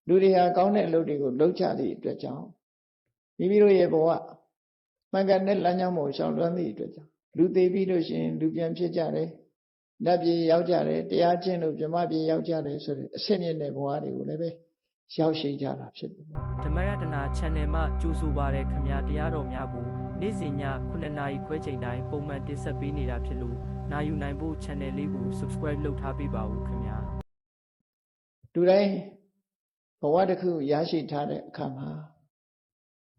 လူတွေဟာကောင်းတဲ့အလုပ်တွေကိုလုပ်ကြသည့်အတွက်ကြောင့်မိမိတို့ရဲ့ဘဝမှန်ကန်တဲ့လမ်းကြောင်းကိုရှောင်လွှမ်းသည့်အတွက်ကြောင့်လူသေးပြီးလို့ရှိရင်လူပြန်ဖြစ်ကြတယ်နတ်ပြည်ရောက်ကြတယ်တရားကျင့်လို့ဗြဟ္မပြည်ရောက်ကြတယ်ဆိုတဲ့အစစ်မြင့်တဲ့ဘဝတွေကိုလည်းပဲရောက်ရှိကြတာဖြစ်တယ်ဓမ္မရတနာ channel မှာကြိုဆိုပါရခင်ဗျာတရားတော်များကိုနေ့စဉ်ည9:00 နာရီခွဲချိန်တိုင်းပုံမှန်တင်ဆက်ပေးနေတာဖြစ်လို့နာယူနိုင်ဖို့ channel လေးကို subscribe လုပ်ထားပေးပါဦးခင်ဗျာလူတိုင်းဘဝတစ်ခုရရှိထားတဲ့အခါမှာ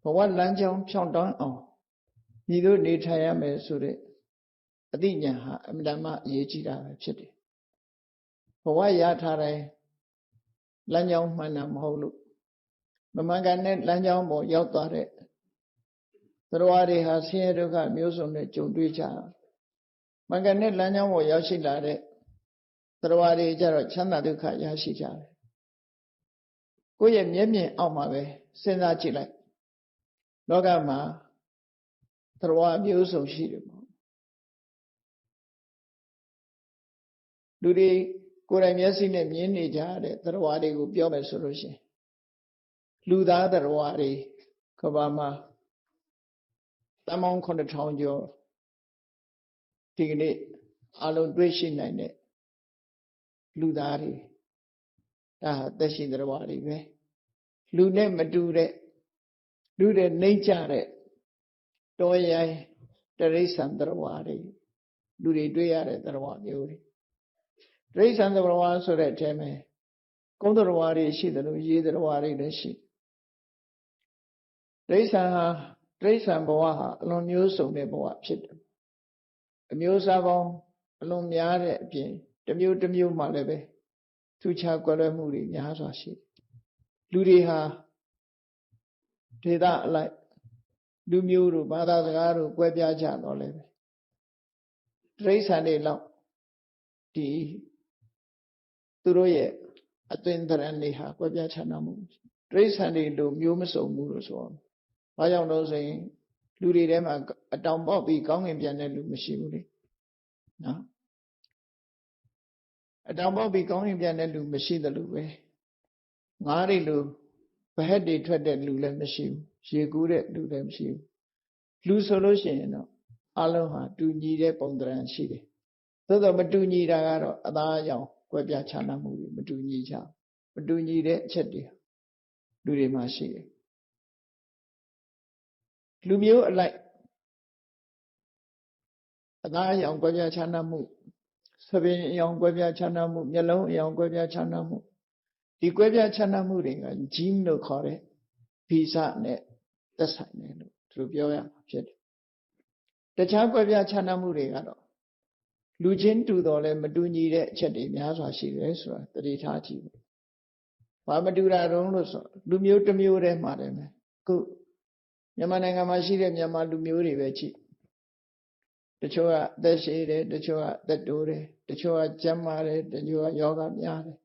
ဘဝလမ်းကြောင်းဖြောင့်တောင်းအောင်ညီတို့နေထိုင်ရမယ်ဆိုတဲ့အသိဉာဏ်ဟာအမြဲတမ်းအရေးကြီးတာပဲဖြစ်တယ်ဘဝရထားတိုင်းလမ်းကြောင်းမှန်တာမဟုတ်လို့မမှန်ကန်တဲ့လမ်းကြောင်းပေါ်ရောက်သွားတဲ့သတ္တဝါတွေဟာဆင်းရဲဒုက္ခမျိုးစုံနဲ့ကြုံတွေ့ကြမှန်ကန်တဲ့လမ်းကြောင်းပေါ်ရောက်ရှိလာတဲ့သတ္တဝါတွေကြတော့ချမ်းသာဒုက္ခရရှိကြတယ်ကိုယ့်ရဲ့မျက်မြင်အောက်မှာပဲစဉ်းစားကြည့်လိုက်လောကမှာသတ္တဝါမျိုးစုံရှိတယ်ပေါ့လူတွေကိုယ်တိုင်မျက်စိနဲ့မြင်နေကြတဲ့သတ္တဝါတွေကိုပြောမယ်ဆိုလို့ရှိရင်လူသားသတ္တဝါတွေကဘာမှာတန်ပေါင်း9000ကျော်ဒီကနေ့အလုံးတွေ့ရှိနိုင်တဲ့လူသားတွေဒါဟာသက်ရှိသတ္တဝါတွေပဲလူနဲ့မတူတဲ့လူတွေနှိမ့်ကြတဲ့တောရိုင်းတိရစ္ဆာန်သတ္တဝါတွေလူတွေတွေ့ရတဲ့သတ္တဝါမျိုးတွေတိရစ္ဆာန်သတ္တဝါဆိုတဲ့အထဲမှာကုန်းသတ္တဝါတွေရှိတယ်လို့ရေသတ္တဝါတွေလည်းရှိတိရစ္ဆာန်ဘဝဟာအလွန်မျိုးစုံတဲ့ဘဝဖြစ်တယ်အမျိုးအစားပေါင်းအလွန်များတဲ့အပြင်တစ်မျိုးတစ်မျိုးမှလည်းပဲသူခြားကွဲလွဲမှုတွေများစွာရှိလူတွေဟာဒေသအလိုက်လူမျိုးတို့ဘာသာစကားတို့ကွဲပြားကြတော့လည်းပဲတိရစ္ဆာန်တွေလောက်ဒီသူတို့ရဲ့အသွင်သဏ္ဍာန်တွေဟာကွဲပြားခြားနားမှုတိရစ္ဆာန်တွေလိုမျိုးမစုံဘူးလို့ဆိုအောင်ဘာကြောင့်လို့ဆိုရင်လူတွေထဲမှာအတောင်ပေါက်ပြီးကောင်းကင်ပြန်တဲ့လူမရှိဘူးလေနော်အတောင်ပေါက်ပြီးကောင်းကင်ပြန်တဲ့လူမရှိသလိုပဲငါးတွေလိုဘဟက်တွေထွက်တဲ့လူလည်းမရှိဘူးရေကူးတဲ့လူလည်းမရှိဘူးလူဆိုလို့ရှိရင်တော့အလုံးဟာတူညီတဲ့ပုံသဏ္ဍာန်ရှိတယ်သို့တော့မတူညီတာကတော့အသားအရောင်ကွဲပြားခြားနားမှုတွေမတူညီကြမတူညီတဲ့အချက်တွေလူတွေမှာရှိတယ်လူမျိုးအလိုက်အသားအရောင်ကွဲပြားခြားနားမှုသပင်အရောင်ကွဲပြားခြားနားမှုမျက်လုံးအရောင်ကွဲပြားခြားနားမှုဒီကွဲပြားခြားနားမှုတွေကဂျင်းလို့ခေါ်တဲ့ဗီဇနဲ့သက်ဆိုင်တယ်လို့သူတို့ပြောရမှာဖြစ်တယ်တခြားကွဲပြားခြားနားမှုတွေကတော့လူချင်းတူတော်လဲမတူညီတဲ့အချက်တွေများစွာရှိတယ်ဆိုတာသတိထားကြည့်ဖို့ဘာမတူတာတုံးလို့ဆိုလူမျိုးတစ်မျိုးတည်းမှာတယ်မယ်ခုမြန်မာနိုင်ငံမှာရှိတဲ့မြန်မာလူမျိုးတွေပဲကြည့်တချို့ကအသက်ရှည်တယ်တချို့ကအသက်တိုးတယ်တချို့ကကျန်းမာတယ်တချို့ကယောဂများတယ်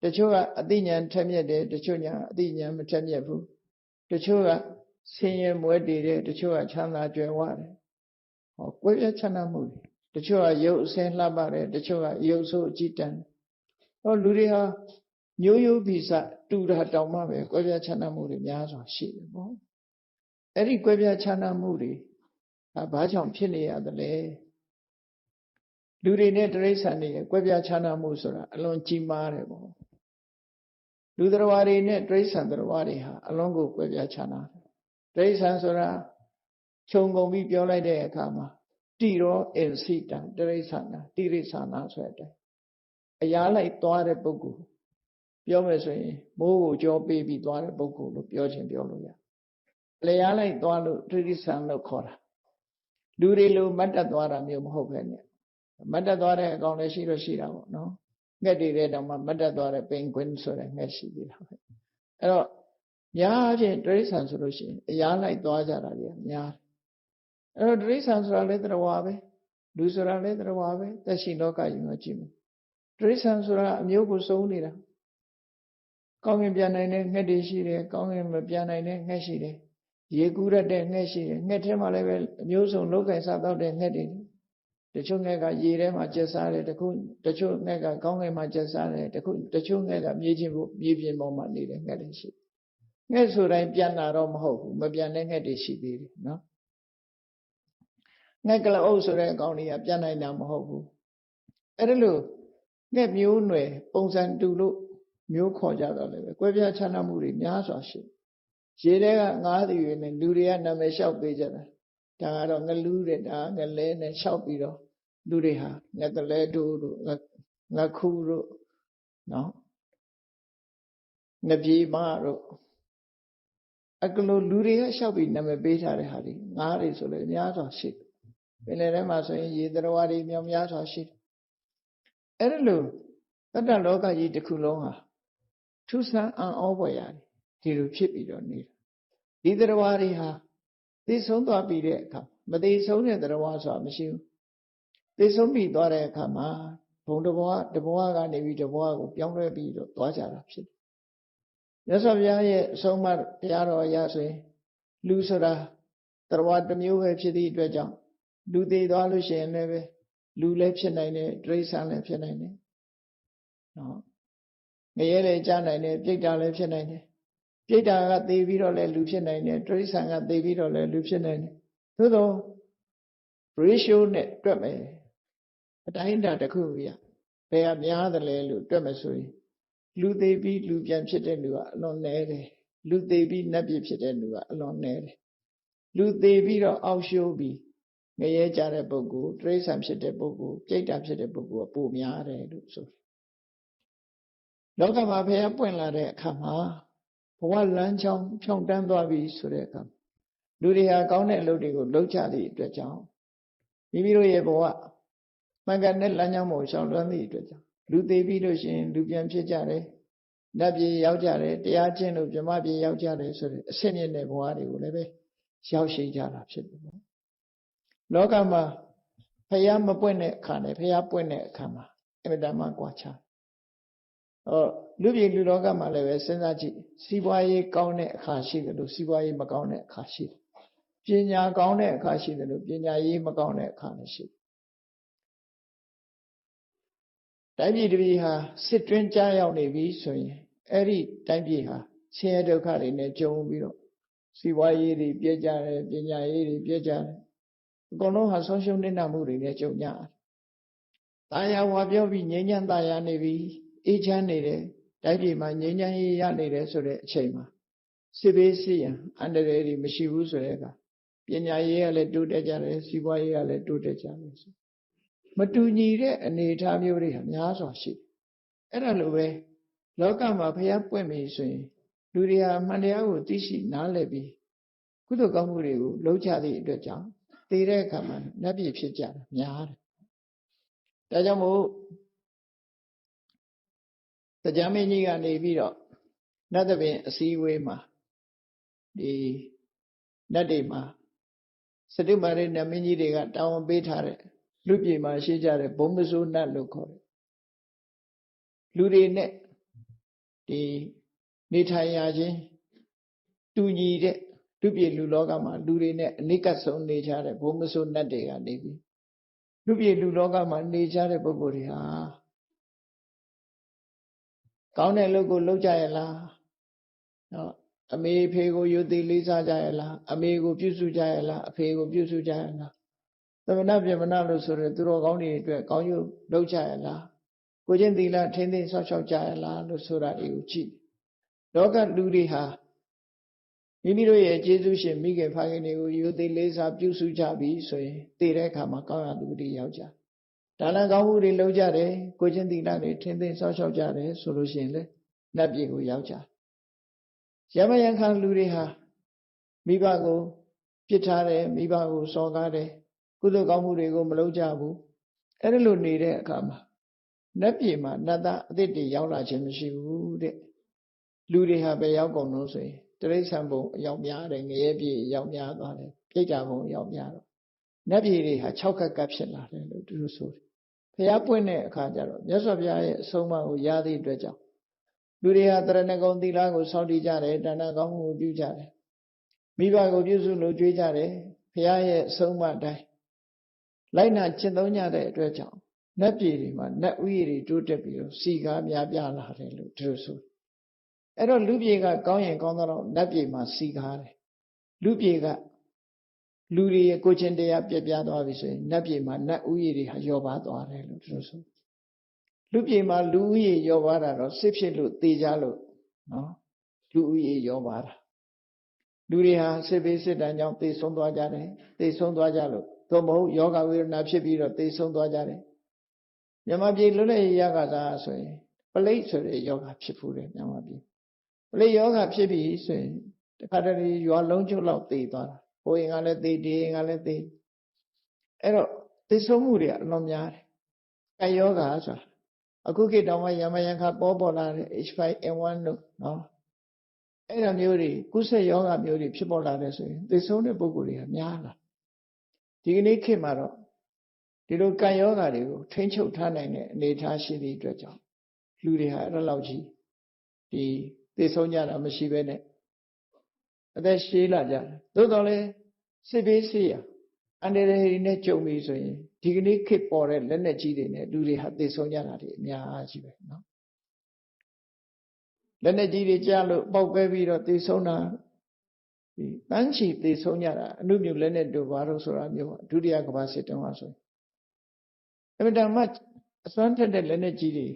တချို့ကအသိဉာဏ်ထက်မြက်တယ်တချို့ညာအသိဉာဏ်မထက်မြက်ဘူးတချို့ကဆင်းရဲမွဲတေတယ်တချို့ကချမ်းသာကြွယ်ဝတယ်ဟောကွဲပြားခြားနားမှုတချို့ကရုပ်အစင်းလှပတယ်တချို့ကရုပ်ဆိုးအကြည့်တန်ဟောလူတွေဟာမျိုးရိုးဗီဇတူတာတောင်မှပဲကွဲပြားခြားနားမှုတွေများစွာရှိတယ်ပေါ့အဲ့ဒီကွဲပြားခြားနားမှုတွေဘာကြောင့်ဖြစ်နေရသလဲလူတွေနဲ့တိရစ္ဆာန်တွေရဲ့ကွဲပြားခြားနားမှုဆိုတာအလွန်ကြီးမားတယ်ပေါ့လူသတ္တဝါတွေနဲ့တိရစ္ဆာန်သတ္တဝါတွေဟာအလွန်ကိုကွဲပြားခြားနားတယ်တိရစ္ဆာန်ဆိုတာခြုံကုန်ပြီးပြောလိုက်တဲ့အခါမှာတိရောအင်စိတံတိရစ္ဆာနာတိရစ္ဆာနာဆိုတဲ့အရာလိုက်သွားတဲ့ပုဂ္ဂိုလ်ပြောမယ်ဆိုရင်မိုးကိုကြောပေးပြီးသွားတဲ့ပုဂ္ဂိုလ်လို့ပြောချင်ပြောလို့ရလျားလိုက်သွားလို့တိရစ္ဆာန်လို့ခေါ်တာလူတွေလိုမတ်တက်သွားတာမျိုးမဟုတ်ပဲနဲ့မတ်တက်သွားတဲ့အကောင်လည်းရှိတော့ရှိတာပေါ့နော်ငှက်တွေတဲ့တောင်မှမတ်တက်သွားတဲ့ပင်ကွင်းဆိုတဲ့ငှက်ရှိသေးတာပဲအဲ့တော့များအဖြစ်တိရစ္ဆာန်ဆိုလို့ရှိရင်အရာလိုက်သွားကြတာတွေကများတယ်အဲ့တော့တိရစ္ဆာန်ဆိုတာလည်းသတ္တဝါပဲလူဆိုတာလည်းသတ္တဝါပဲသက်ရှိလောကကြီးမှာကြည့်မယ်တိရစ္ဆာန်ဆိုတာအမျိုးကိုစုံနေတာကောင်းကင်ပြန်နိုင်တဲ့ငှက်တွေရှိတယ်ကောင်းကင်မပြန်နိုင်တဲ့ငှက်ရှိတယ်ရေကူးရတဲ့ငှက်ရှိတယ်ငှက်ထဲမှာလည်းပဲအမျိုးစုံလောက်ကင်စားတော့တဲ့ငှက်တွေ တချို့ငှက်ကရေထဲမှာကျက်စားတယ်တချို့ငှက်ကကောင်းကင်မှာကျက်စားတယ်တချို့ငှက်ကမြေပြင်ပေါ်မှာနေတဲ့ငှက်တွေရှိငှက်ဆိုတိုင်းပြန်တာတော့မဟုတ်ဘူးမပြန်တဲ့ငှက်တွေရှိသေးတယ်နော်ငှက်ကလအုပ်ဆိုတဲ့အကောင်တွေကပြန်နိုင်တာမဟုတ်ဘူးအဲ့ဒါလို့ငှက်မျိုးနွယ်ပုံစံတူလို့မျိုးခေါ်ကြတော့လည်းပဲကွဲပြားခြားနားမှုတွေများစွာရှိရေထဲကငါးတွေနဲ့လူတွေကနာမည်လျှောက်ပေးကြတာဒါကတော့ငလူးတဲ့ဒါငလဲနဲ့လျှောက်ပြီးတော့လူတွေဟာငကလဲတို့ငခုတို့နော်ငပြေမတို့အကလိုလူတွေကလျှောက်ပြီးနာမည်ပေးထားတဲ့ဟာဒီငါးတွေဆိုလည်းအများစွာရှိတယ်ပင်လယ်ထဲမှာဆိုရင်ရေသတ္တဝါတွေမြောင်များစွာရှိတယ်အဲ့ဒါလို့တတ္တလောကကြီးတစ်ခုလုံးဟာထူးဆန်းအံ့ဩဖွယ်ရတယ်ဒီလိုဖြစ်ပြီးတော့နေတာဒီသတ္တဝါတွေဟာသိဆုံးသွားပြီးတဲ့အခါမသိဆုံးတဲ့သတ္တဝါဆိုတာမရှိဘူးသိဆုံးပြီးသွားတဲ့အခါမှာဘုံတဘဝကနေပြီးတဘဝကိုပြောင်းလဲပြီးတော့သွားကြတာဖြစ်တယ်မြတ်စွာဘုရားရဲ့အဆုံးအမတရားတော်အရဆိုရင်လူဆိုတာသတ္တဝါတစ်မျိုးပဲဖြစ်သည့်အတွက်ကြောင့်လူသိသွားလို့ရှိရင်လည်းပဲလူလည်းဖြစ်နိုင်တယ်တိရစ္ဆာန်လည်းဖြစ်နိုင်တယ်နော်ငရဲလည်းကြားနိုင်တယ်ပြိတ္တာလည်းဖြစ်နိုင်တယ်ပြိတ္တာကသိပြီးတော့လည်းလူဖြစ်နိုင်တယ်တိရစ္ဆာန်ကသိပြီးတော့လည်းလူဖြစ်နိုင်တယ်သို့သော ratio နဲ့တွက်မယ်အတိုင်းအတာတစ်ခုကြီးဘယ်ကများတယ်လဲလို့တွက်မယ်ဆိုရင်လူသိပြီးလူပြန်ဖြစ်တဲ့လူကအလွန်နည်းတယ်လူသိပြီးနတ်ပြည်ဖြစ်တဲ့လူကအလွန်နည်းတယ်လူသိပြီးတော့အောက်ရှိုးပြီးငရဲကြတဲ့ပုဂ္ဂိုလ်တိရစ္ဆာန်ဖြစ်တဲ့ပုဂ္ဂိုလ်ပြိတ္တာဖြစ်တဲ့ပုဂ္ဂိုလ်ကပိုများတယ်လို့ဆိုလောကမှာဘုရားပွင့်လာတဲ့အခါမှာဘဝလမ်းချောင်းဖြောင့်တန်းသွားပြီဆိုတဲ့အခါလူတွေဟာကောင်းတဲ့အလုပ်တွေကိုလုပ်ကြသည့်အတွက်ကြောင့်မိမိတို့ရဲ့ဘဝမှန်ကန်တဲ့လမ်းကြောင်းပေါ်ရှောင်လွှမ်းသည့်အတွက်ကြောင့်လူသေးပြီးလို့ရှိရင်လူပြန်ဖြစ်ကြတယ်နတ်ပြည်ရောက်ကြတယ်တရားကျင့်လို့ဗြဟ္မပြည်ရောက်ကြတယ်ဆိုတဲ့အဆင့်မြင့်တဲ့ဘဝတွေကိုလည်းပဲရောက်ရှိကြတာဖြစ်တယ်ပေါ့လောကမှာဖျားမပွင့်တဲ့အခါနဲ့ဖျားပွင့်တဲ့အခါမှာအမြဲတမ်းကွာခြားလူပြည်လူလောကမှာလည်းပဲစဉ်းစားကြည့်စီးပွားရေးကောင်းတဲ့အခါရှိတယ်လို့စီးပွားရေးမကောင်းတဲ့အခါရှိတယ်ပညာကောင်းတဲ့အခါရှိတယ်လို့ပညာရေးမကောင်းတဲ့အခါလည်းရှိတယ်တိုင်းပြည်တစ်ပြည်ဟာစစ်တွင်းကြားရောက်နေပြီဆိုရင်အဲ့ဒီတိုင်းပြည်ဟာဆင်းရဲဒုက္ခတွေနဲ့ကြုံပြီးတော့စီးပွားရေးတွေပြည့်ကြတယ်ပညာရေးတွေပြည့်ကြတယ်အကုန်လုံးဟာဆုံးရှုံးနေတာမှုတွေနဲ့ကြုံကြတယ်။တာယာဝါပြောပြီးငြိမ်းချမ်းသာယာနေပြီအေးချမ်းနေတယ်တိုင်းပြည်မှာငြိမ်းချမ်းရေးရနေတယ်ဆိုတဲ့အချိန်မှာစစ်ဘေးစစ်ရန်အန္တရာယ်တွေမရှိဘူးဆိုတဲ့အခါပညာရေးကလည်းတိုးတက်ကြတယ်စီးပွားရေးကလည်းတိုးတက်ကြတယ်ဆိုမတူညီတဲ့အနေအထားမျိုးတွေဟာများစွာရှိတယ်။အဲ့ဒါလိုပဲလောကမှာဘုရားပွင့်ပြီဆိုရင်လူတွေဟာမှန်တရားကိုသိရှိနားလည်ပြီးကုသိုလ်ကောင်းမှုတွေကိုလုပ်ကြသည့်အတွက်ကြောင့်သိတဲ့အခါမှာနတ်ပြည်ဖြစ်ကြတာများတယ်။ဒါကြောင့်မို့တရားမင်းကြီးကနေပြီးတော့နတ်သဘင်အစည်းအဝေးမှာဒီနတ်တွေမှာစတုမာရိနတ်မင်းကြီးတွေကတာဝန်ပေးထားတဲ့လူပြည်မှာရှိကြတဲ့ဘုံမစိုးနတ်လို့ခေါ်တယ်လူတွေနဲ့ဒီနေထိုင်ရခြင်းတူညီတဲ့လူပြည်လူလောကမှာလူတွေနဲ့အနိကဆုံးနေကြတဲ့ဘုံမစိုးနတ်တွေကနေပြီးလူပြည်လူလောကမှာနေကြတဲ့ပုဂ္ဂိုလ်တွေဟာကောင်းတဲ့လုပ်ကိုလုပ်ကြရလားနော်အမေဖေကိုယုသိလေးစားကြရလားအမေကိုပြုစုကြရလားအဖေကိုပြုစုကြရလားသမဏဗြဟ္မဏလို့ဆိုရယ်သူတော်ကောင်းတွေအတွက်ကောင်းကျိုးလုပ်ကြရလားကိုချင်းသီလထိမ့်သိမ့်ဆောက်ရှောက်ကြရလားလို့ဆိုတာတွေကိုကြည့်လောကလူတွေဟာမိမိတို့ရဲ့ကျေးဇူးရှင်မိခင်ဖခင်တွေကိုယုသိလေးစားပြုစုကြပြီဆိုရင်တည်တဲ့အခါမှာကောင်းရာသူတွေရောက်ကြဒါနကောင်းမှုတွေလုပ်ကြတယ်ကိုချင်းသီလတွေထိမ့်သိမ့်ဆောက်ရှောက်ကြတယ်ဆိုလို့ရှိရင်လေနတ်ပြည်ကိုရောက်ကြရမယံခံလူတွေဟာမိဘကိုပြစ်ထားတယ်မိဘကိုစော်ကားတယ်ကုသိုလ်ကောင်းမှုတွေကိုမလုပ်ကြဘူးအဲ့ဒါလိုနေတဲ့အခါမှာနတ်ပြည်မှာနတ်သားအသစ်တွေရောက်လာခြင်းမရှိဘူးတဲ့လူတွေဟာပဲရောက်ကုန်လို့ဆိုရင်တိရစ္ဆာန်ဘုံအရောက်များတယ်ငရဲပြည်ရောက်များသွားတယ်ပြိတ္တာဘုံရောက်များတော့နတ်ပြည်တွေဟာ6ခက်ကပ်ဖြစ်လာတယ်လို့သူတို့ဆိုတယ်ဘုရားပွင့်တဲ့အခါကျတော့မြတ်စွာဘုရားရဲ့အဆုံးအမကိုရသည့်အတွက်ကြောင့်လူတွေဟာတရဏဂုံသီလကိုစောင့်တည်ကြတယ်ဒါနကောင်းမှုကိုပြုကြတယ်မိဘကိုပြုစုလို့ကြွေးကြတယ်ဘုရားရဲ့အဆုံးအမတိုင်း လိုက်နာကျင့်သုံးကြတဲ့အတွက်ကြောင့်နတ်ပြည်တွေမှာနတ်ဥယျာဉ်တွေတိုးတက်ပြီးတော့စီကားများပြားလာတယ်လို့သူတို့ဆိုအဲ့တော့လူပြည်ကကောင်းရင်ကောင်းတော့နတ်ပြည်မှာစီကားတယ်လူပြည်ကလူတွေရဲ့ကိုချင်းတရားပြပြသွားပြီဆိုရင်နတ်ပြည်မှာနတ်ဥယျာဉ်တွေဟာယောပါသွားတယ်လို့သူတို့ဆိုလူပြည်မှာလူဥယျာဉ်ယောပါတာတော့စစ်ဖြစ်လို့တေကြလို့နော်လူဥယျာဉ်ယောပါတာလူတွေဟာစစ်ဘေးစစ်တမ်းကြောင့်သေဆုံးသွားကြတယ်သေဆုံးသွားကြလို့သို့မဟုတ်ယောဂဝေဒနာဖြစ်ပြီးတော့သေဆုံးသွားကြတယ်မြန်မာပြည်လွတ်လပ်ရေးရကစားဆိုရင်ပလိတ်ဆိုတဲ့ယောဂဖြစ်ဖူးတယ်မြန်မာပြည်ပလိတ်ယောဂဖြစ်ပြီးဆိုရင်တခါတလေရွာလုံးကျွတ်လောက်သေသွားတာဟိုအိမ်ကလည်းသေဒီအိမ်ကလည်းသေအဲ့တော့သေဆုံးမှုတွေအလွန်များတယ်ကာယောဂဆိုတာအခုခေတ်တောင်မှရမယံခါပေါ်လာတဲ့ H5N1 တို့နော်အဲ့ဒါမျိုးတွေကုသယောဂမျိုးတွေဖြစ်ပေါ်လာတယ်ဆိုရင်သေဆုံးတဲ့ပုဂ္ဂိုလ်တွေကများလာဒီကနေ့ခေတ်မှာတော့ဒီလိုကံယောဂတွေကိုထိမ့်ချုပ်ထားနိုင်တဲ့အနေအထားရှိသည့်အတွက်ကြောင့်လူတွေဟာအဲ့လောက်ကြီးဒီသေဆုံးကြတာမရှိဘဲနဲ့အသက်ရှည်လာကြတယ်သို့တော်လည်းစစ်ဘေးစစ်ရအန္တရာယ်တွေနဲ့ကြုံပြီဆိုရင်ဒီကနေ့ခေတ်ပေါ်တဲ့လက်နက်ကြီးတွေနဲ့လူတွေဟာသေဆုံးကြတာတွေအများကြီးပဲနော်လက်နက်ကြီးတွေကြားလို့ပေါက်ပဲပြီးတော့သေဆုံးတာဒီတန်းချီသေဆုံးကြတာအနုမြုလက်နက်တို့ဘာလို့ဆိုတာမျိုးဒုတိယကမ္ဘာစစ်တုန်းကဆိုရင်အမှန်တမ်းအစွမ်းထက်တဲ့လက်နက်ကြီးတွေ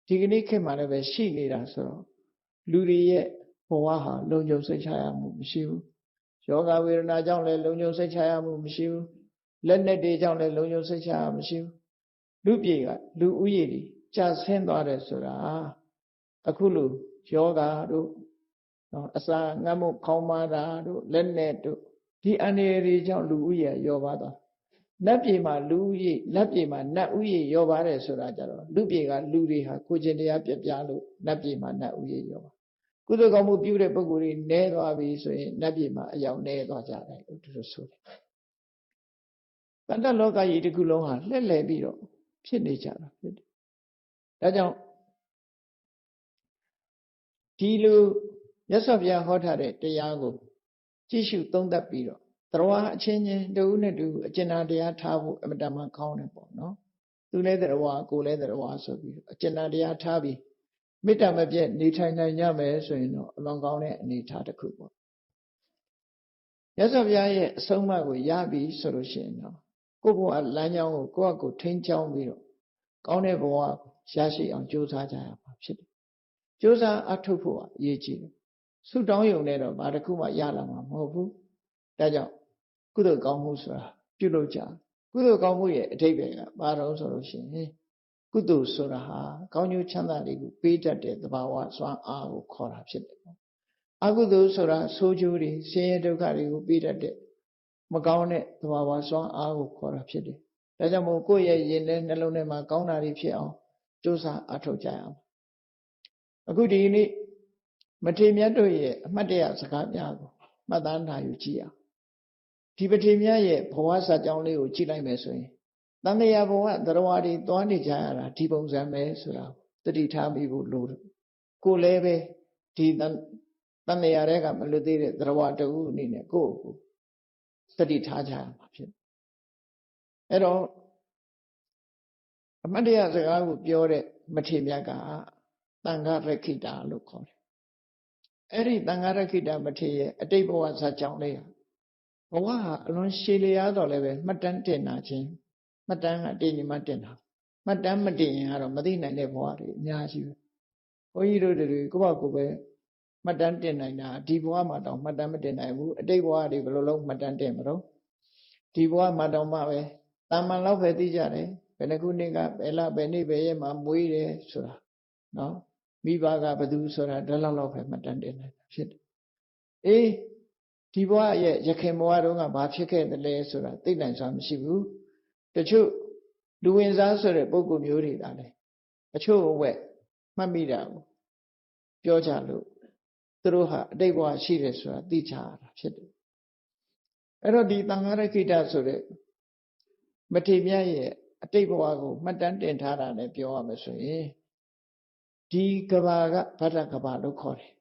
ဒီကနေ့ခေတ်မှာလည်းပဲရှိနေတာဆိုတော့လူတွေရဲ့ဘဝဟာလုံခြုံစိတ်ချရမှုမရှိဘူးယောဂဝေဒနာကြောင့်လည်းလုံခြုံစိတ်ချရမှုမရှိဘူးလက်နက်တွေကြောင့်လည်းလုံခြုံစိတ်ချရမှုမရှိဘူးလူပြေကလူဥယျာဉ်တွေကြာဆင်းသွားတယ်ဆိုတာအခုလိုယောဂတို့အစာငတ်မှုခေါင်းမာတာတို့လက်နက်တို့ဒီအန္တရာယ်တွေကြောင့်လူဥယျာဉ်ရောပါသွားနတ်ပြည်မှာလူဥယျာဉ်နတ်ပြည်မှာနတ်ဥယျာဉ်ရောပါတယ်ဆိုတာကြတော့လူပြေကလူတွေဟာကိုချင်းတရားပြပြလို့နတ်ပြည်မှာနတ်ဥယျာဉ်ရောပါကုသိုလ်ကောင်းမှုပြုတဲ့ပုဂ္ဂိုလ်တွေနည်းသွားပြီဆိုရင်နတ်ပြည်မှာအယောင်နည်းသွားကြတယ်လို့သူတို့ဆိုတယ်တဏ္ဍလောကကြီးတစ်ခုလုံးဟာလှည့်လည်ပြီးတော့ဖြစ်နေကြတာဖြစ်တယ်ဒါကြောင့်ဒီလိုမြတ်စွာဘုရားဟောထားတဲ့တရားကိုကြည့်ရှုသုံးသပ်ပြီးတော့တရားအချင်းချင်းတဦးနဲ့တူအကျဉ်းတရားထားဖို့အမတ္တမှကောင်းတယ်ပေါ့နော်သူလည်းတရားကိုလည်းတရားဆိုပြီးအကျဉ်းတရားထားပြီးမေတ္တာမပြတ်နေထိုင်နိုင်ကြမယ်ဆိုရင်တော့အလွန်ကောင်းတဲ့အနေအထားတစ်ခုပေါ့မြတ်စွာဘုရားရဲ့အဆုံးအမကိုရပြီဆိုလို့ရှိရင်တော့ကိုယ့်ဘဝလမ်းကြောင်းကိုကိုယ့်အကိုထိန်းချောင်းပြီးတော့ကောင်းတဲ့ဘဝကိုရရှိအောင်ကြိုးစားကြရမှာဖြစ်တယ်ကြိုးစားအထုတ်ဖို့အရေးကြီးတယ်ဆုတောင်းရုံနဲ့တော့ဘာတစ်ခုမှရလာမှာမဟုတ်ဘူးဒါကြောင့်ကုသိုလ်ကောင်းမှုဆိုတာပြုလုပ်ကြကုသိုလ်ကောင်းမှုရဲ့အဓိပ္ပာယ်ကဘာတော့ဆိုလို့ရှိရင်ကုသိုလ်ဆိုတာဟာကောင်းကျိုးချမ်းသာတွေကိုပေးတတ်တဲ့သဘာဝစွမ်းအားကိုခေါ်တာဖြစ်တယ်အကုသိုလ်ဆိုတာဆိုးကျိုးတွေဆင်းရဲဒုက္ခတွေကိုပေးတတ်တဲ့မကောင်းတဲ့သဘာဝစွမ်းအားကိုခေါ်တာဖြစ်တယ်ဒါကြောင့်မို့ကိုယ့်ရဲ့ရင်ထဲနှလုံးထဲမှာကောင်းတာတွေဖြစ်အောင်ကြိုးစားအထောက်ကြရအောင်အခုဒီနေ့မထေမြတ်တို့ရဲ့အမှတ်တရစကားများကိုမှတ်သားနိုင်ယူကြည့်အောင်ဒီမထေမြတ်ရဲ့ဘဝစကြောင်းလေးကိုကြည့်လိုက်မယ်ဆိုရင်တန်တရားဘဝတရားတွေသွားနေကြရတာဒီပုံစံပဲဆိုတာသတိထားမိဖို့လိုတယ်ကိုလည်းပဲဒီတန်တရားတွေကမလွတ်သေးတဲ့တရားတူအနေနဲ့ကိုယ့်ကိုသတိထားကြရမှာဖြစ်အဲ့တော့အမှတ်တရစကားကိုပြောတဲ့မထေမြတ်ကတန်ခါရခိတာလို့ခေါ်တယ်အဲ့ဒီတန်ခါရခိတာမထေရရဲ့အတိတ်ဘဝဇာကြောင်းလေးဘဝဟာအလွန်ရှည်လျားတော့လည်းပဲမှတ်တမ်းတင်တာချင်းမှတ်တမ်းကအတင်းကြီးမှတင်တာမှတ်တမ်းမတင်ရင်ကတော့မသိနိုင်တဲ့ဘဝတွေအများကြီးပဲဘုန်းကြီးတို့တွေကိုယ့်ဘာကိုယ်ပဲမှတ်တမ်းတင်နိုင်တာဒီဘဝမှာတော့မှတ်တမ်းမတင်နိုင်ဘူးအတိတ်ဘဝတွေဘယ်လိုလုပ်မှတ်တမ်းတင်မလို့ဒီဘဝမှာတော့မှပဲတာမန်လောက်ပဲသိကြတယ်ဘယ်နှခုနှစ်ကဘယ်လဘယ်နေ့ဘယ်ရက်မှာမွေးတယ်ဆိုတာနော်မိဘကဘယ်သူဆိုတာဒါလောက်ပဲမှတ်တမ်းတင်နိုင်တာဖြစ်တယ်အေးဒီဘဝရဲ့ရခင်ဘဝတုန်းကဘာဖြစ်ခဲ့တယ်လဲဆိုတာသိနိုင်စွာမရှိဘူးတချို့လူဝင်စားဆိုတဲ့ပုံကိုမျိုးတွေဒါလည်းအချို့အဝက်မှတ်မိတာကိုပြောကြလို့သူတို့ဟာအတိတ်ဘဝရှိတယ်ဆိုတာသိချရတာဖြစ်တယ်အဲ့တော့ဒီတန်ခါရခိတဆိုတဲ့မထေမြတ်ရဲ့အတိတ်ဘဝကိုမှတ်တမ်းတင်ထားတာနဲ့ပြောရမယ်ဆိုရင်ဒီကဘာကဗတ္တကဘာလို့ခေါ်တယ်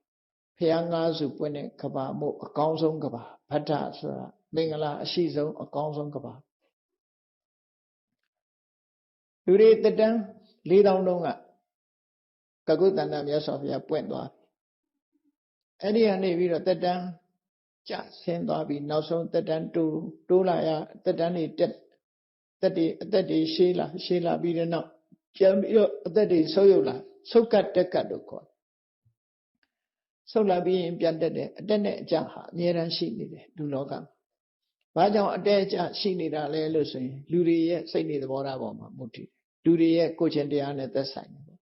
ဖျားငါးစုပွင့်တဲ့ကဘာမို့အကောင်းဆုံးကဘာဗတ္တဆိုတာမင်္ဂလာအရှိဆုံးအကောင်းဆုံးကဘာ လူတွေတက်တန်း4000တုန်းကကုတ္တန္တမြတ်စွာဘုရားပွင့်သွားအဲ့ဒီကနေပြီးတော့တက်တန်းကျဆင်းသွားပြီးနောက်ဆုံးတက်တန်းတိုးလာရတက်တန်းတွေတက်အသက်တွေရှည်လာပြီးတဲ့နောက်ပြန်ပြီးတော့အသက်တွေဆုပ်ယုပ်လာဆုပ်ကတ်တက်ကတ်လို့ခေါ်ဆုပ်လာပြီးရင်ပြန်တက်တယ်အတက်နဲ့အကျဟာအမြဲတမ်းရှိနေတယ်လူလောကမှာဘာကြောင့်အတက်အကျရှိနေတာလဲလို့ဆိုရင်လူတွေရဲ့စိတ်နေသဘောထားပေါ်မှာမူတည်လူတွေရဲ့ကိုယ်ချင်းတရားနဲ့သက်ဆိုင်တယ်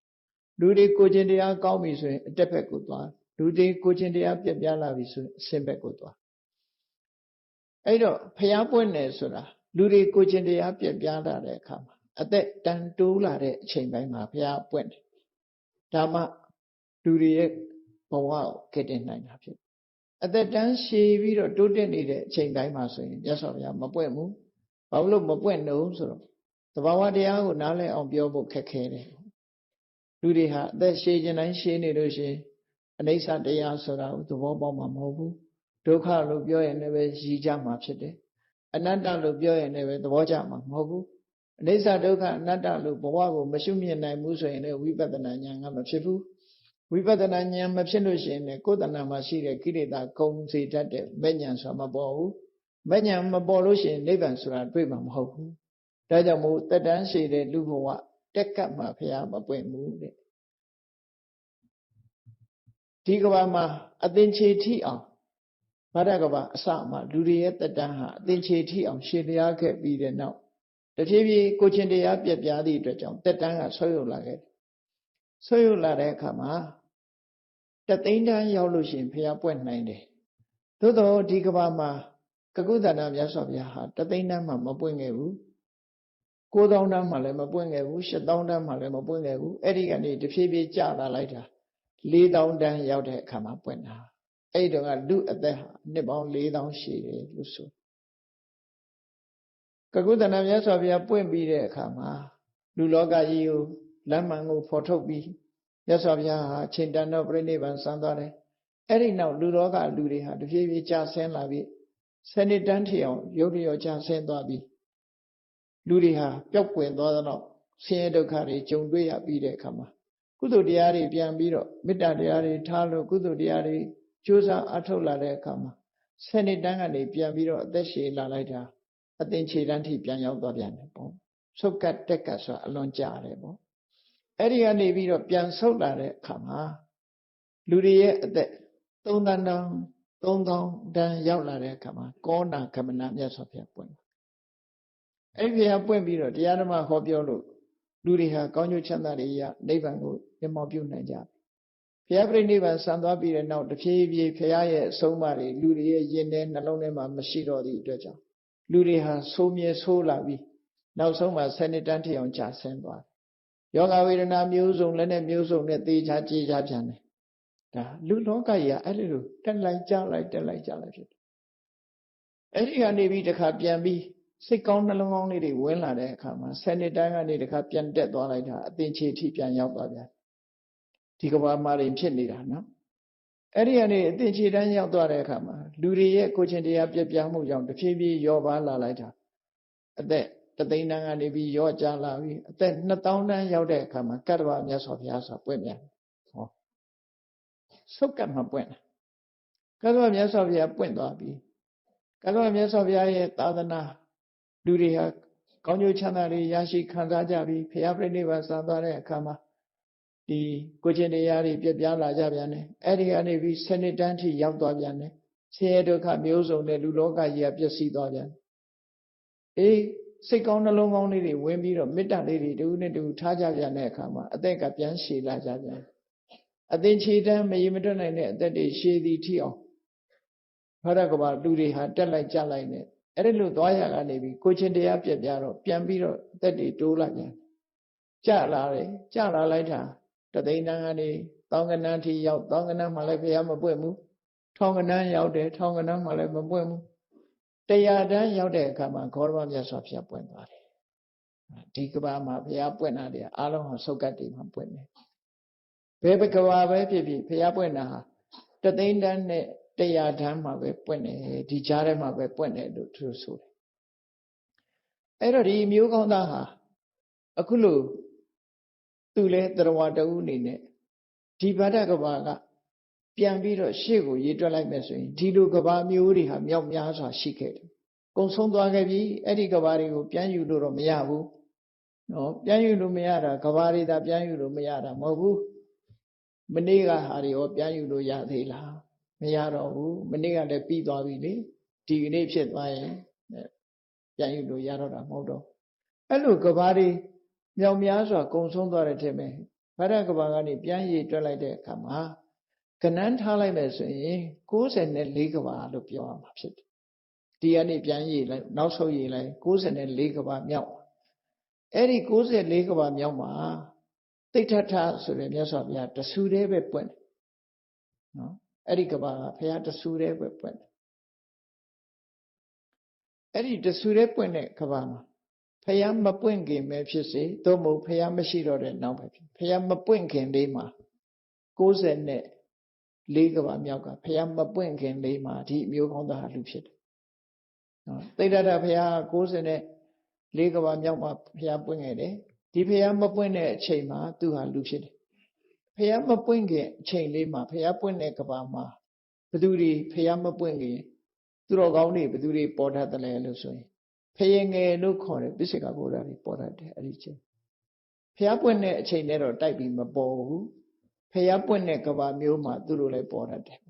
လူတွေကိုယ်ချင်းတရားကောင်းပြီဆိုရင်အတက်ဘက်ကိုသွားလူတွေကိုယ်ချင်းတရားပြက်ပြားလာပြီဆိုရင်အဆင်းဘက်ကိုသွားအဲ့တော့ဖျားပွင့်တယ်ဆိုတာလူတွေကိုယ်ချင်းတရားပြက်ပြားလာတဲ့အခါမှာအသက်တန်တိုးလာတဲ့အချိန်ပိုင်းမှာဘုရားပွင့်တယ်ဒါမှလူတွေရဲ့ဘဝကိုကယ်တင်နိုင်တာဖြစ်အသက်တန်းရှည်ပြီးတော့တိုးတက်နေတဲ့အချိန်တိုင်းမှာဆိုရင်မြတ်စွာဘုရားမပွင့်ဘူးဘာလို့မပွင့်တော့ဆိုတော့သဘာဝတရားကိုနားလည်အောင်ပြောဖို့ခက်ခဲတယ်လူတွေဟာအသက်ရှည်ခြင်းတိုင်းရှည်နေလို့ရှိရင်အနိစ္စတရားဆိုတာကိုသဘောပေါက်မှာမဟုတ်ဘူးဒုက္ခလို့ပြောရင်လည်းပဲရည်ကြမှာဖြစ်တယ်အနတ္တလို့ပြောရင်လည်းပဲသဘောကျမှာမဟုတ်ဘူးအနိစ္စဒုက္ခအနတ္တလို့ဘဝကိုမရှုမြင်နိုင်ဘူးဆိုရင်လည်းဝိပဿနာဉာဏ်ကမဖြစ်ဘူးဝိပဿနာဉာဏ်မဖြစ်လို့ရှိရင်လည်းကိုယ်တဏ္ဍာမှာရှိတဲ့ကိလေသာကုန်စေတတ်တဲ့မဲ့ဉာဏ်ဆိုတာမပေါ်ဘူးမဲ့ဉာဏ်မပေါ်လို့ရှိရင်နိဗ္ဗာန်ဆိုတာတွေ့မှာမဟုတ်ဘူးဒါကြောင့်မို့တက်တန်းရှိတဲ့လူဘဝတက်ကပ်မှာဘုရားမပွင့်ဘူးတဲ့ဒီကဘာမှာအသင်္ချေထိအောင်ဘာဒကဘာအစမှာလူတွေရဲ့တက်တန်းဟာအသင်္ချေထိအောင်ရှည်လျားခဲ့ပြီးတဲ့နောက်တဖြည်းဖြည်းကိုချင်းတရားပြက်ပြားသည့်အတွက်ကြောင့်တက်တန်းကဆွဲယုတ်လာခဲ့ဆွဲယုတ်လာတဲ့အခါမှာတသိန်းတန်းရောက်လို့ရှိရင်ဘုရားပွင့်နိုင်တယ်သို့တော့ဒီကဘာမှာကကုသန္တမြတ်စွာဘုရားဟာတသိန်းတန်းမှမပွင့်ခဲ့ဘူး9000တန်းမှလည်းမပွင့်ခဲ့ဘူး8000တန်းမှလည်းမပွင့်ခဲ့ဘူးအဲ့ဒီကနေတဖြည်းဖြည်းကျလာလိုက်တာ4000တန်းရောက်တဲ့အခါမှာပွင့်တာအဲ့ဒီတော့ကလူအသက်ဟာနှစ်ပေါင်း4000ရှိတယ်လို့ဆိုကကုသန္တမြတ်စွာဘုရားပွင့်ပြီးတဲ့အခါမှာလူလောကကြီးကိုလမ်းမှန်ကိုဖော်ထုတ်ပြီးမြတ်စွာဘုရားဟာချိန်တန်တော့ပြိဋိဘံစံသွားတယ်အဲ့ဒီနောက်လူလောကလူတွေဟာတဖြည်းဖြည်းကျဆင်းလာပြီးစနစ်တန်းထီအောင်ရုပ်ရည်ကျဆင်းသွားပြီးလူတွေဟာပျောက်ကွယ်သွားတော့ဆင်းရဲဒုက္ခတွေကြုံတွေ့ရပြီးတဲ့အခါမှာကုသိုလ်တရားတွေပြန်ပြီးတော့မေတ္တာတရားတွေထားလို့ကုသိုလ်တရားတွေကြိုးစားအထောက်လာတဲ့အခါမှာစနစ်တန်းကနေပြန်ပြီးတော့အသက်ရှည်လာလိုက်တာအသင်္ချေတန်းထိပြန်ရောက်သွားပြန်တယ်ပေါ့ဆုတ်ကတ်တက်ကတ်ဆိုတာအလွန်ကြာတယ်ပေါ့အဲ့ဒီကနေပြီးတော့ပြန်ဆုတ်လာတဲ့အခါမှာလူတွေရဲ့အသက်3000တန်းရောက်လာတဲ့အခါမှာကောဏကမဏမြတ်စွာဘုရားပွင့်အဲ့ဒီဘုရားပွင့်ပြီးတော့တရားဓမ္မဟောပြောလို့လူတွေဟာကောင်းကျိုးချမ်းသာတွေရနိဗ္ဗာန်ကိုမျက်မှောက်ပြုနိုင်ကြဘုရားပြိဋိဘံစံသွားပြီးတဲ့နောက်တဖြည်းဖြည်းဘုရားရဲ့အဆုံးအမတွေလူတွေရဲ့ယင်ထဲနှလုံးထဲမှာမရှိတော့သည့်အတွက်ကြောင့်လူတွေဟာဆိုးမြဲဆိုးလာပြီးနောက်ဆုံးမှာဆယ်နှစ်တန်းထိအောင်ကြာဆင်းသွားတယ်ယောဂဝေဒနာမျိုးစုံလည်းနဲ့မျိုးစုံနဲ့သေချာကြည်ချပြန်တယ်ဒါလူလောကကြီးကအဲ့လိုတက်လိုက်ကြလိုက်တက်လိုက်ကြလိုက်ဖြစ်တယ်အဲ့ဒီကနေပြီးတခါပြန်ပြီးစိတ်ကောင်းနှလုံးကောင်းလေးတွေဝင်လာတဲ့အခါမှာဆယ်နှစ်တန်းကနေတခါပြန်တက်သွားလိုက်တာအသင်္ချေထိပြန်ရောက်သွားပြန်ဒီကဘာမှာတွေဖြစ်နေတာနော်အဲ့ဒီကနေအသင်္ချေတန်းရောက်သွားတဲ့အခါမှာလူတွေရဲ့ကိုယ်ချင်းတရားပြည့်ပြားမှုကြောင့်တဖြည်းဖြည်းရောပါလာလိုက်တာအသက်တသိန်းတန်းကနေပြီးရောကြလာပြီးအသက်2000တန်းရောက်တဲ့အခါမှာကတ္တဗမြတ်စွာဘုရားဆိုပွင့်ပြန်ဟောဆုတ်ကတ်မှပွင့်တယ်ကတ္တဗမြတ်စွာဘုရားပွင့်သွားပြီကတ္တဗမြတ်စွာဘုရားရဲ့သာသနာလူတွေဟာကောင်းကျိုးချမ်းသာတွေရရှိခံစားကြပြီးဘုရားပြိဋိဘံစံသွားတဲ့အခါမှာဒီကိုချင်းတရားတွေပြပြလာကြပြန်တယ်အဲ့ဒီကနေပြီးစနစ်တန်းထိရောက်သွားပြန်တယ်ဆင်းရဲဒုက္ခမျိုးစုံနဲ့လူလောကကြီးကပျက်စီးသွားပြန်အေးစိတ်ကောင်းနှလုံးကောင်းလေးတွေဝင်ပြီးတော့မေတ္တာလေးတွေတူနဲ့တူထားကြပြန်တဲ့အခါမှာအသက်ကပြန်ရှည်လာကြပြန်အသင်္ချေတန်းမရေမတွက်နိုင်တဲ့အသက်တွေရှည်သည်ထိအောင်ဘာရကဘာလူတွေဟာတက်လိုက်ကြလိုက်နဲ့အဲ့ဒီလိုသွားရကနေပြီးကိုချင်းတရားပြက်ပြတော့ပြန်ပြီးတော့အသက်တွေတိုးလာပြန်ကြလာတယ်ကြလာလိုက်တာတသိန်းတန်းကနေသောင်းကဏန်းထိရောက်သောင်းကဏန်းမှလည်းဘုရားမပွင့်ဘူးထောင်ကဏန်းရောက်တယ်ထောင်ကဏန်းမှလည်းမပွင့်ဘူးတရားတန်းရောက်တဲ့အခါမှာဂေါရမမြတ်စွာဘုရားပွင့်သွားတယ်ဒီကဘာမှာဘုရားပွင့်တာတွေအားလုံးဟာဆုတ်ကတ်တွေမှာပွင့်တယ်ဘယ်ကဘာပဲဖြစ်ဖြစ်ဘုရားပွင့်တာဟာတသိန်းတန်းနဲ့တရားတန်းမှာပဲပွင့်တယ်ဒီကြားထဲမှာပဲပွင့်တယ်လို့သူဆိုတယ်အဲ့တော့ဒီမျိုးကောင်းသားဟာ အခုလို့သူလဲတရားတူအနေနဲ့ဒီဗဒ္ဒကဘာကပြန်ပြီးတော့ရှေ့ကိုရေးတွက်လိုက်မယ်ဆိုရင်ဒီလိုကဘာမျိုးတွေဟာမြောက်များစွာရှိခဲ့တယ်ကုံဆုံးသွားခဲ့ပြီအဲ့ဒီကဘာတွေကိုပြန်ယူလို့တော့မရဘူးနော်ပြန်ယူလို့မရတာကဘာတွေသာပြန်ယူလို့မရတာမဟုတ်ဘူးမနေ့ကဟာတွေရောပြန်ယူလို့ရသေးလားမရတော့ဘူးမနေ့ကလည်းပြီးသွားပြီလေဒီကနေ့ဖြစ်သွားရင်ပြန်ယူလို့ရတော့တာမဟုတ်တော့အဲ့လိုကဘာတွေမြောက်များစွာကုံဆုံးသွားတဲ့ထက်ပဲဗဒ္ဒကဘာကနေပြန်ရည်တွက်လိုက်တဲ့အခါမှာကဏ္ဍထားလိုက်မယ်ဆိုရင်94ကဘာလို့ပြောရမှာဖြစ်တယ်ဒီကနေပြန်ရည်လိုက်နောက်ဆုံးရည်လိုက်94ကဘာမြောက်အဲ့ဒီ94ကဘာမြောက်မှာသိဋ္ဌထဆိုတဲ့မြတ်စွာဘုရားတဆူတည်းပဲပွင့်တယ်နော်အဲ့ဒီကဘာကဘုရားတဆူတည်းပဲပွင့်တယ်အဲ့ဒီတဆူတည်းပွင့်တဲ့ကဘာမှာဘုရားမပွင့်ခင်ပဲဖြစ်စေသို့မဟုတ်ဘုရားမရှိတော့တဲ့နောက်ပဲဖြစ်ဘုရားမပွင့်ခင်လေးမှာ94ကဘာမြောက်ကဘုရားမပွင့်ခင်လေးမှာဒီအမျိုးကောင်းသားလူဖြစ်တယ်နော်သိဋ္ဌထဘုရား94ကဘာမြောက်မှာဘုရားပွင့်ခဲ့တယ်ဒီဘုရားမပွင့်တဲ့အချိန်မှာသူဟာလူဖြစ်တယ်ဘုရားမပွင့်ခင်အချိန်လေးမှာဘုရားပွင့်တဲ့ကဘာမှာဘသူတွေဘုရားမပွင့်ခင်သူတော်ကောင်းတွေဘသူတွေပေါ်တတ်တယ်လဲလို့ဆိုရင်ဖယငယ်လို့ခေါ်တယ်ပိစိကဗုဒ္ဓတွေပေါ်တတ်တယ်အဲ့ဒီချိန်ဘုရားပွင့်တဲ့အချိန်နဲ့တော့တိုက်ပြီးမပေါ်ဘူးဘုရားပွင့်တဲ့ကဘာမျိုးမှာသူတို့လည်းပေါ်တတ်တယ်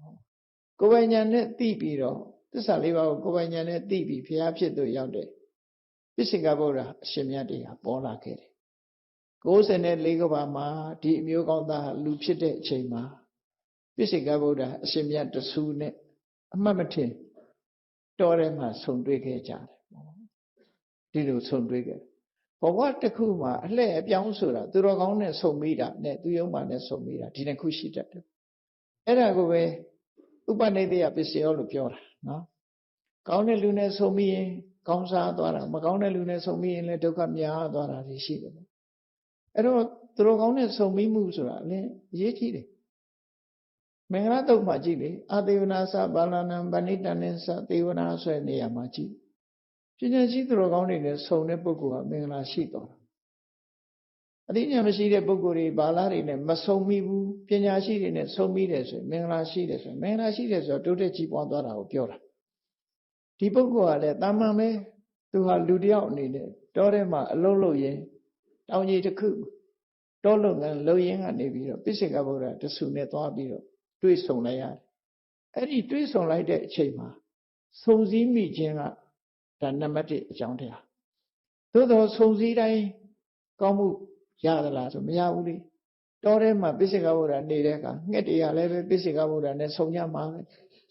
ကိုယ်ပိုင်ညာနဲ့သိပြီးတော့သစ္စာလေးပါးကိုကိုယ်ပိုင်ညာနဲ့သိပြီးဘုရားဖြစ်သူရောက်တဲ့ပိစိကဗုဒ္ဓအရှင်မြတ်တွေကပေါ်လာခဲ့တယ်94ကဘာမှာဒီအမျိုးကောင်းသားလူဖြစ်တဲ့အချိန်မှာပိစိကဗုဒ္ဓအရှင်မြတ်တဆူနဲ့အမှတ်မထင်တော်ထဲမှာဆုံတွေ့ခဲ့ကြတယ်ဒီလိုဆုံတွေ့ခဲ့ဘဝတစ်ခုမှာအလှည့်အပြောင်းဆိုတာသူတော်ကောင်းနဲ့ဆုံမိတာနဲ့သူယုံမှနဲ့ဆုံမိတာဒီနှစ်ခုရှိတတ်တယ်အဲ့ဒါကိုပဲဥပနိဒေယပစ္စယောလို့ပြောတာနော်ကောင်းတဲ့လူနဲ့ဆုံမိရင်ကောင်းစားသွားတာမကောင်းတဲ့လူနဲ့ဆုံမိရင်လည်းဒုက္ခများသွားတာရှိတယ်ပေါ့အဲ့တော့သူတော်ကောင်းနဲ့ဆုံမိမှုဆိုတာလည်းအရေးကြီးတယ်မင်္ဂလာတုတ်မှာကြည့်လေအာသေဝနာသဘာလနံဗဏိတန်နဲ့သသေဝနာဆိုတဲ့နေရာမှာကြည့်ပညာရှိသူတော်ကောင်းတွေနဲ့ဆုံတဲ့ပုဂ္ဂိုလ်ကမင်္ဂလာရှိသွားတာအသိဉာဏ်မရှိတဲ့ပုဂ္ဂိုလ်တွေဘာလာတွေနဲ့မဆုံမိဘူးပညာရှိတွေနဲ့ဆုံမိတယ်ဆိုရင်မင်္ဂလာရှိတယ်ဆိုရင်မင်္ဂလာရှိတယ်ဆိုတော့တိုးတက်ကြီးပွားသွားတာကိုပြောတာဒီပုဂ္ဂိုလ်ကလည်းတာမန်ပဲသူဟာလူတယောက်အနေနဲ့တောထဲမှာအလုံးလုံးရင်တောင်ကြီးတစ်ခုတောလုပ်ငန်းလုပ်ရင်းကနေပြီးတော့ပိစိကဗုဒ္ဓတဆူနဲ့သွားပြီးတော့တွေ့ဆုံလိုက်ရတယ်အဲ့ဒီတွေ့ဆုံလိုက်တဲ့အချိန်မှာစုံစည်းမိခြင်းကဒါနံပါတ်1အကြောင်းတရားသို့တော်စုံစည်းတိုင်းကောင်းမှုရသလားဆိုမရဘူးလေတောထဲမှာပိစိကဗုဒ္ဓနေတဲ့အခါငှက်တွေကလည်းပဲပိစိကဗုဒ္ဓနဲ့ဆုံကြမှာပဲ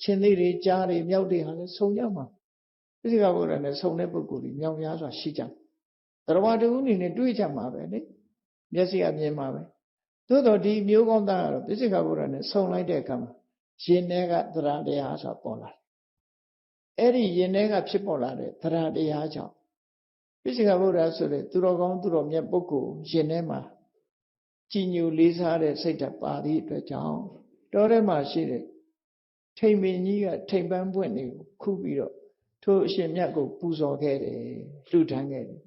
ရှင်သေးတွေကြားတွေမြောက်တွေဟာလည်းဆုံကြမှာပိစိကဗုဒ္ဓနဲ့ဆုံတဲ့ပုဂ္ဂိုလ်တွေမြောက်များစွာရှိကြတရားတူအနေနဲ့တွေ့ကြမှာပဲလေမျက်စိအမြင်မှာပဲသို့တော်ဒီမျိုးကောင်းသားကတော့ပိစိကဗုဒ္ဓနဲ့ဆုံလိုက်တဲ့အခါမှာရှင်ထဲကတရားတရားဆိုပေါ်လာတယ်အဲ့ဒီရင်ထဲကဖြစ်ပေါ်လာတဲ့တရားတရားကြောင့်ပိစိကဗုဒ္ဓဆိုတဲ့သူတော်ကောင်းသူတော်မြတ်ပုဂ္ဂိုလ်ရင်ထဲမှာကြည်ညိုလေးစားတဲ့စိတ်ဓာတ်ပါသည့်အတွက်ကြောင့်တောထဲမှာရှိတဲ့ထိန်ပင်ကြီးကထိန်ပန်းပွင့်တွေကိုခုပြီးတော့ထိုအရှင်မြတ်ကိုပူဇော်ခဲ့တယ်လှူဒန်းခဲ့တယ်